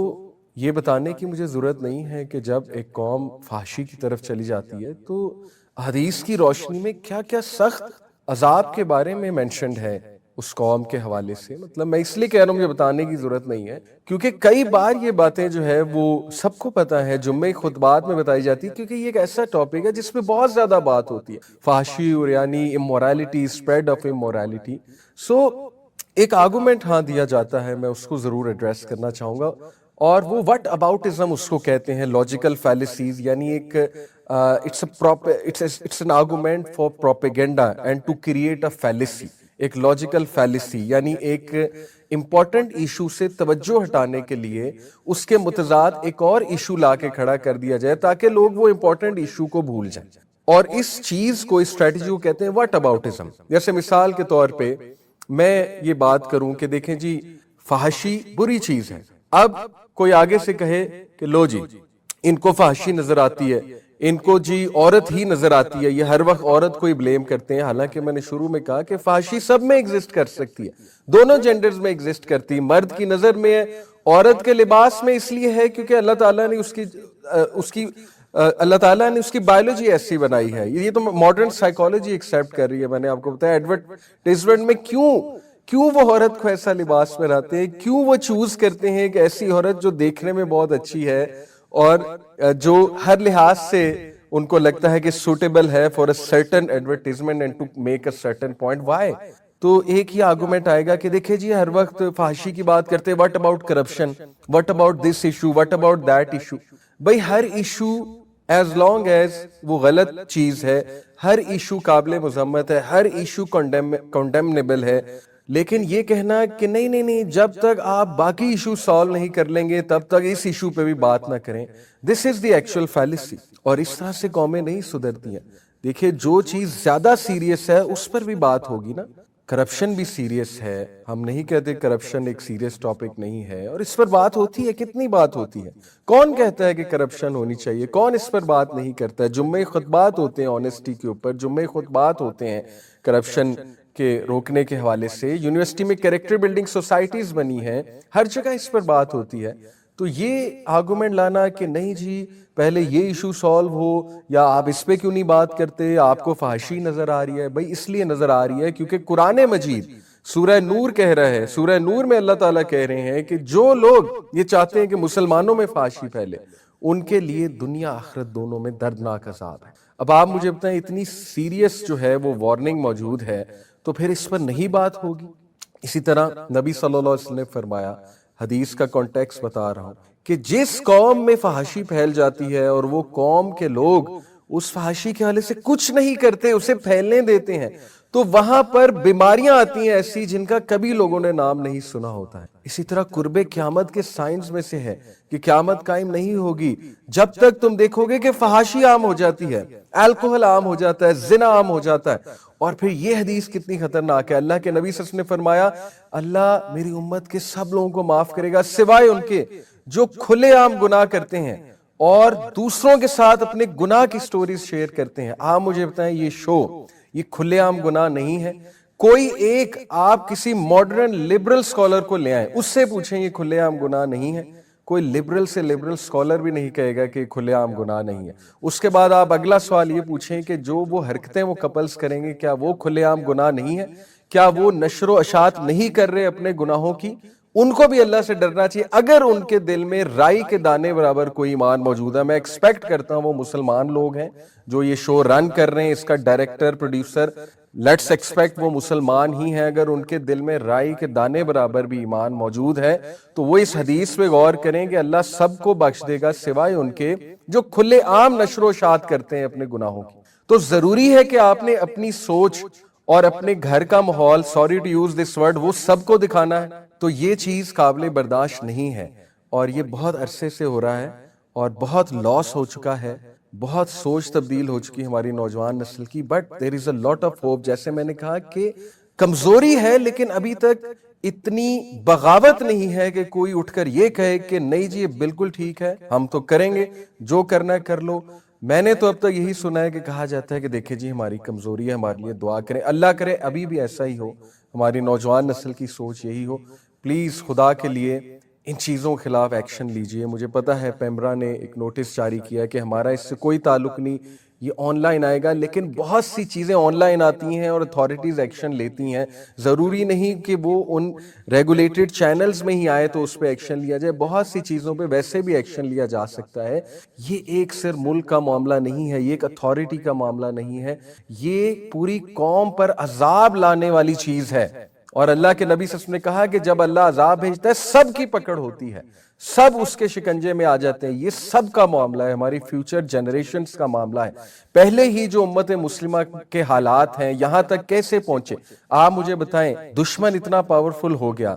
یہ بتانے کی مجھے ضرورت نہیں ہے کہ جب ایک قوم فحاشی کی طرف چلی جاتی ہے تو حدیث کی روشنی میں کیا کیا سخت عذاب کے بارے میں مینشنڈ ہے اس قوم کے حوالے سے. مطلب میں اس لیے کہہ رہا ہوں، مجھے بتانے کی ضرورت نہیں ہے کیونکہ کئی بار یہ باتیں جو ہے وہ سب کو پتہ ہے، جمعے خطبات میں بتائی جاتی ہے، کیونکہ یہ ایک ایسا ٹاپک ہے جس پہ بہت زیادہ بات ہوتی ہے، فحاشی اور یعنی امورالٹی، اسپریڈ آف امورالٹی. سو ایک آرگومنٹ ہاں دیا جاتا ہے، میں اس کو ضرور ایڈریس کرنا چاہوں گا، اور وہ وٹ اباؤٹزم اس کو کہتے ہیں، لاجیکل فیلیسیز، یعنی ایک it's an argument for propaganda and to create a fallacy. ایک لاجیکل فیلیسی یعنی ایک امپورٹنٹ ایشو سے توجہ ہٹانے کے لیے اس کے متضاد ایک اور ایشو لا کے کھڑا کر دیا جائے تاکہ لوگ وہ امپورٹنٹ ایشو کو بھول جائیں. اور اس چیز کو، اس اسٹریٹجی کو کہتے ہیں وٹ اباؤٹزم. جیسے مثال کے طور پہ میں یہ بات کروں کہ دیکھیں جی فحاشی بری چیز ہے، اب کوئی آگے سے کہے کہ لو جی ان کو فحاشی نظر آتی ہے، ان کو جی عورت ہی نظر آتی ہے، یہ ہر وقت عورت کو ہی بلیم کرتے ہیں، حالانکہ میں نے شروع میں کہا کہ فحاشی سب میں ایگزسٹ کر سکتی ہے، دونوں جینڈرز میں ایگزسٹ کرتی ہے. مرد کی نظر میں ہے، عورت کے لباس میں اس لیے ہے کیونکہ اللہ تعالیٰ نے اس کی بایولوجی ایسی بنائی ہے. یہ تو ماڈرن سائیکالوجی ایکسیپٹ کر رہی ہے. میں نے آپ کو بتایا ایڈورٹائزمنٹ میں کیوں وہ عورت کو ایسا لباس پہناتے ہیں، کیوں وہ چوز کرتے ہیں کہ ایسی عورت جو دیکھنے میں بہت اچھی ہے اور جو ہر لحاظ سے ان کو لگتا ہے کہ سوٹیبل ہے for a certain advertisement and to make a certain point. Why? تو ایک ہی آرگومنٹ آئے گا کہ دیکھیں جی ہر وقت فحاشی کی بات کرتے ہیں، what about corruption, what about this issue, what about that issue. بھائی ہر ایشو ایز لانگ ایز وہ غلط چیز ہے، ہر ایشو قابل مذمت ہے، ہر ایشو کنڈیمنیبل ہے، لیکن یہ کہنا کہ نہیں جب تک آپ باقی ایشو سالو نہیں کر لیں گے تب تک اس ایشو پہ بھی بات نہ کریں، دس از دی ایکچوئل فیلیسی. اور اس طرح سے قومیں نہیں سدھرتی ہیں. دیکھیں جو چیز زیادہ سیریس ہے اس پر بھی بات ہوگی نا. کرپشن بھی سیریس ہے، ہم نہیں کہتے کرپشن ایک سیریس ٹاپک نہیں ہے، اور اس پر بات ہوتی ہے، کتنی بات ہوتی ہے۔ کون کہتا ہے کہ کرپشن ہونی چاہیے؟ کون اس پر بات نہیں کرتا ہے؟ جمعہ خطبات ہوتے ہیں آنیسٹی کے اوپر، جمعہ خطبات ہوتے ہیں کرپشن کے روکنے کے حوالے سے، یونیورسٹی میں کریکٹر بلڈنگ سوسائٹیز بنی ہیں، ہر جگہ اس پر بات ہوتی ہے۔ تو یہ آرگومنٹ لانا کہ نہیں جی پہلے یہ ایشو سالو ہو، یا آپ اس پہ کیوں نہیں بات کرتے، آپ کو فحاشی نظر آ رہی ہے، بھئی اس لیے نظر آ رہی ہے کیونکہ قرآن مجید سورہ نور کہہ رہا ہے، سورہ نور میں اللہ تعالیٰ کہہ رہے ہیں کہ جو لوگ یہ چاہتے ہیں کہ مسلمانوں میں فحاشی پھیلے، ان کے لیے دنیا آخرت دونوں میں دردناک عذاب ہے۔ اب آپ مجھے بتائیں، اتنی سیریس جو ہے وہ وارننگ موجود ہے، تو پھر اس پر نہیں بات ہوگی؟ اسی طرح نبی صلی اللہ علیہ وسلم نے فرمایا، حدیث کا کانٹیکس بتا رہا ہوں، کہ جس قوم میں فحاشی پھیل جاتی ہے اور وہ قوم کے لوگ اس فحاشی کے حوالے سے کچھ نہیں کرتے، اسے پھیلنے دیتے ہیں، تو وہاں پر بیماریاں آتی ہیں ایسی جن کا کبھی لوگوں نے نام نہیں سنا ہوتا ہے۔ اسی طرح قرب قیامت کے سائنز میں سے ہے کہ قیامت قائم نہیں ہوگی جب تک تم دیکھو گے کہ فحاشی عام ہو جاتی ہے، الکوہل عام ہو جاتا ہے، زنا عام ہو جاتا ہے۔ اور پھر یہ حدیث کتنی خطرناک ہے، اللہ کے نبی صلی اللہ علیہ وسلم نے فرمایا، اللہ میری امت کے سب لوگوں کو معاف کرے گا سوائے ان کے جو کھلے عام گناہ کرتے ہیں اور دوسروں کے ساتھ اپنے گناہ کی سٹوریز شیئر کرتے ہیں۔ آپ مجھے بتائیں، یہ شو یہ کھلے عام گناہ نہیں ہے؟ کوئی ایک آپ کسی ماڈرن لبرل سکولر کو لے آئیں، اس سے پوچھیں یہ کھلے عام گناہ نہیں ہے؟ کوئی لبرل سے لبرل سکولر بھی نہیں کہے گا کہ کھلے عام گناہ نہیں ہے۔ اس کے بعد آپ اگلا سوال یہ پوچھیں کہ جو وہ حرکتیں وہ کپلز کریں گے، کیا وہ کھلے عام گناہ نہیں ہے؟ کیا وہ نشر و اشاعت نہیں کر رہے اپنے گناہوں کی؟ ان کو بھی اللہ سے ڈرنا چاہیے، اگر ان کے دل میں رائی کے دانے برابر کوئی ایمان موجود ہے۔ میں ایکسپیکٹ کرتا ہوں وہ مسلمان لوگ ہیں جو یہ شو رن کر رہے ہیں، اس کا ڈائریکٹر، پروڈیوسر، لیٹس ایکسپیکٹ وہ مسلمان ہی ہیں۔ اگر ان کے دل میں رائی کے دانے برابر بھی ایمان موجود ہے تو وہ اس حدیث پہ غور کریں کہ اللہ سب کو بخش دے گا سوائے ان کے جو کھلے عام نشر و اشاعت کرتے ہیں اپنے گناہوں کی۔ تو ضروری ہے کہ آپ نے اپنی سوچ اور اپنے گھر کا ماحول، sorry to use this word, وہ سب کو دکھانا ہے، تو یہ چیز قابل برداشت نہیں ہے، اور یہ بہت عرصے سے ہو رہا ہے اور بہت لاس ہو چکا ہے، بہت سوچ تبدیل ہو چکی ہماری نوجوان نسل کی، but there is a lot of hope. جیسے میں نے کہا کہ کمزوری ہے، لیکن ابھی تک اتنی بغاوت نہیں ہے کہ کوئی اٹھ کر یہ کہے کہ نہیں جی یہ بالکل ٹھیک ہے، ہم تو کریں گے، جو کرنا ہے کر لو۔ میں نے تو اب تک یہی سنا ہے کہ کہا جاتا ہے کہ دیکھیں جی ہماری کمزوری ہے، ہمارے لیے دعا کریں، اللہ کرے ابھی بھی ایسا ہی ہو، ہماری نوجوان نسل کی سوچ یہی ہو۔ پلیز خدا کے لیے ان چیزوں کے خلاف ایکشن لیجئے۔ مجھے پتا ہے پیمرا نے ایک نوٹس جاری کیا کہ ہمارا اس سے کوئی تعلق نہیں، یہ آن لائن آئے گا، لیکن بہت سی چیزیں آن لائن آتی ہیں اور اتھارٹیز ایکشن لیتی ہیں۔ ضروری نہیں کہ وہ ان ریگولیٹڈ چینلز میں ہی آئے تو اس پہ ایکشن لیا جائے، بہت سی چیزوں پہ ویسے بھی ایکشن لیا جا سکتا ہے۔ یہ ایک صرف ملک کا معاملہ نہیں ہے، یہ ایک اتھارٹی کا معاملہ نہیں ہے، یہ پوری قوم پر عذاب لانے والی چیز ہے۔ اور اللہ کے نبی صلی اللہ علیہ وسلم نے کہا کہ جب اللہ عذاب بھیجتا ہے سب کی پکڑ ہوتی ہے، سب اس کے شکنجے میں آ جاتے ہیں۔ یہ سب کا معاملہ ہے، ہماری فیوچر جنریشنز کا معاملہ ہے۔ پہلے ہی جو امت مسلمہ کے حالات ہیں یہاں تک کیسے پہنچے، آپ مجھے بتائیں۔ دشمن اتنا پاورفل ہو گیا،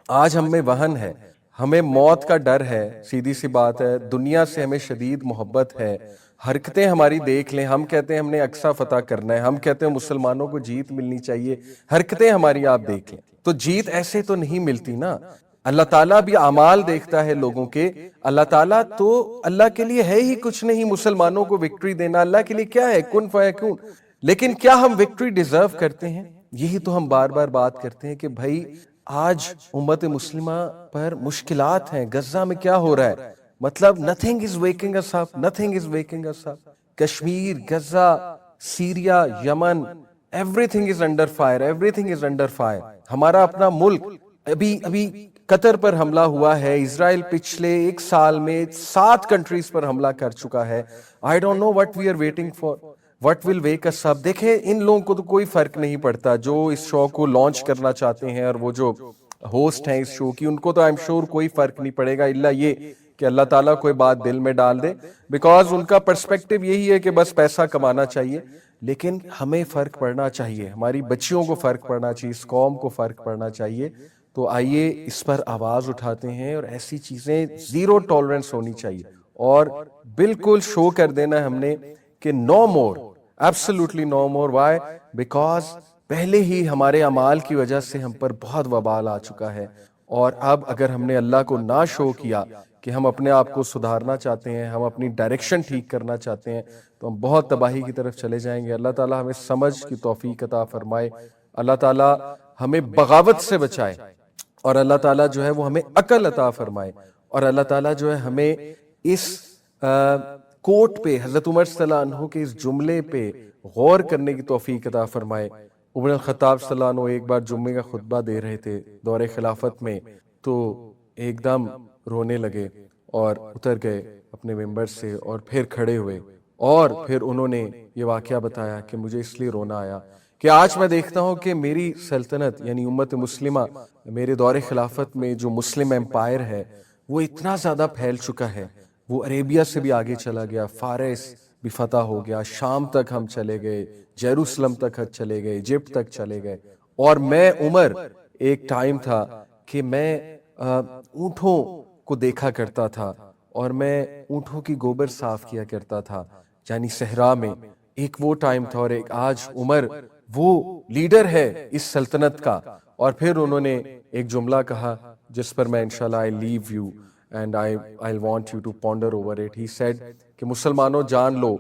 آج ہم میں وہن ہے، ہمیں موت کا ڈر ہے، سیدھی سی بات ہے، دنیا سے ہمیں شدید محبت ہے۔ حرکتیں ہماری دیکھ لیں، ہم کہتے ہیں ہم نے اقصی فتح کرنا ہے، ہم کہتے ہیں مسلمانوں کو جیت ملنی چاہیے، حرکتیں ہماری آپ دیکھ لیں، تو جیت ایسے تو نہیں ملتی نا۔ اللہ تعالیٰ بھی اعمال دیکھتا ہے لوگوں کے، اللہ تعالیٰ تو اللہ کے لیے ہے ہی کچھ نہیں مسلمانوں کو وکٹری دینا، اللہ کے لیے کیا ہے، کن فیکون۔ لیکن کیا ہم وکٹری ڈیزرو کرتے ہیں؟ یہی تو ہم بار بار بات کرتے ہیں کہ بھائی آج امت مسلمہ پر مشکلات ہیں۔ غزہ میں کیا ہو رہا ہے، مطلب nothing is waking us up, nothing is waking us up۔ Kashmir, Gaza, Syria, Yemen, everything is under fire, everything is under fire۔ ہمارا اپنا ملک، ابھی قطر پر حملہ ہوا ہے، اسرائیل پچھلے ایک سال میں 7 کنٹریز پر حملہ کر چکا ہے۔ I don't know what we are waiting for, what will wake us up۔ دیکھیں ان لوگوں کو تو کوئی فرق نہیں پڑتا جو اس شو کو لانچ کرنا چاہتے ہیں، اور وہ جو ہوسٹ ہیں اس شو کی، ان کو تو I'm sure کوئی فرق نہیں پڑے گا، الا یہ کہ اللہ تعالیٰ کوئی بات دل میں ڈال دے، بیکاز ان کا پرسپیکٹیو یہی ہے کہ بس پیسہ کمانا چاہیے۔ لیکن ہمیں فرق پڑنا چاہیے، ہماری بچیوں کو فرق پڑنا چاہیے، اس قوم کو فرق پڑنا چاہیے۔ تو آئیے اس پر آواز اٹھاتے ہیں، اور ایسی چیزیں زیرو ٹالرنس ہونی چاہیے، اور بالکل شو کر دینا ہم نے کہ no more, absolutely no more. Why? Because پہلے ہی ہمارے اعمال کی وجہ سے ہم پر بہت وبال آ چکا ہے، اور اب اگر ہم نے اللہ کو نہ شو کیا کہ ہم اپنے آپ کو سدھارنا چاہتے ہیں، ہم اپنی ڈائریکشن ٹھیک کرنا چاہتے ہیں، تو ہم بہت تباہی کی طرف چلے جائیں گے۔ اللہ تعالیٰ ہمیں سمجھ کی توفیق عطا فرمائے، اللہ تعالیٰ ہمیں بغاوت سے بچائے، اور اللہ تعالیٰ جو ہے وہ ہمیں عقل عطا فرمائے، اور اللہ تعالیٰ جو ہے ہمیں اس کوٹ پہ، حضرت عمر صلی اللہ عنہ کے اس جملے پہ غور کرنے کی توفیق عطا فرمائے۔ عمر الخطاب صلی اللہ عنہ ایک بار جمعے کا خطبہ دے رہے تھے دور خلافت میں، تو ایک دم رونے لگے اور اتر گئے اپنے ممبر سے، اور پھر کھڑے ہوئے، اور پھر انہوں نے یہ واقعہ بتایا کہ مجھے اس لیے رونا آیا کہ آج میں دیکھتا ہوں کہ میری سلطنت یعنی امت مسلمہ، میرے دور خلافت میں جو مسلم امپائر ہے وہ اتنا زیادہ پھیل چکا ہے، وہ عربیہ سے بھی آگے چلا گیا، فارس بھی فتح ہو گیا، شام تک ہم چلے گئے، جیروسلم تک چلے گئے، ایجپٹ تک چلے گئے، اور میں عمر ایک ٹائم تھا کہ میں اونٹوں کو دیکھا کرتا تھا، اور میں اونٹوں کی گوبر صاف کیا کرتا تھا، یعنی صحرا میں۔ ایک وہ ٹائم تھا، اور ایک آج عمر وہ لیڈر ہے اس سلطنت کا۔ اور پھر انہوں نے ایک جملہ کہا جس پر میں انشاءاللہ I leave you and I'll want you to ponder over it. He said کہ مسلمانوں جان لو،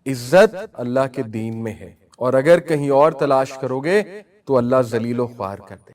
عزت اللہ کے دین میں ہے، اور اگر کہیں اور تلاش کرو گے تو اللہ ذلیل و خوار کر دے۔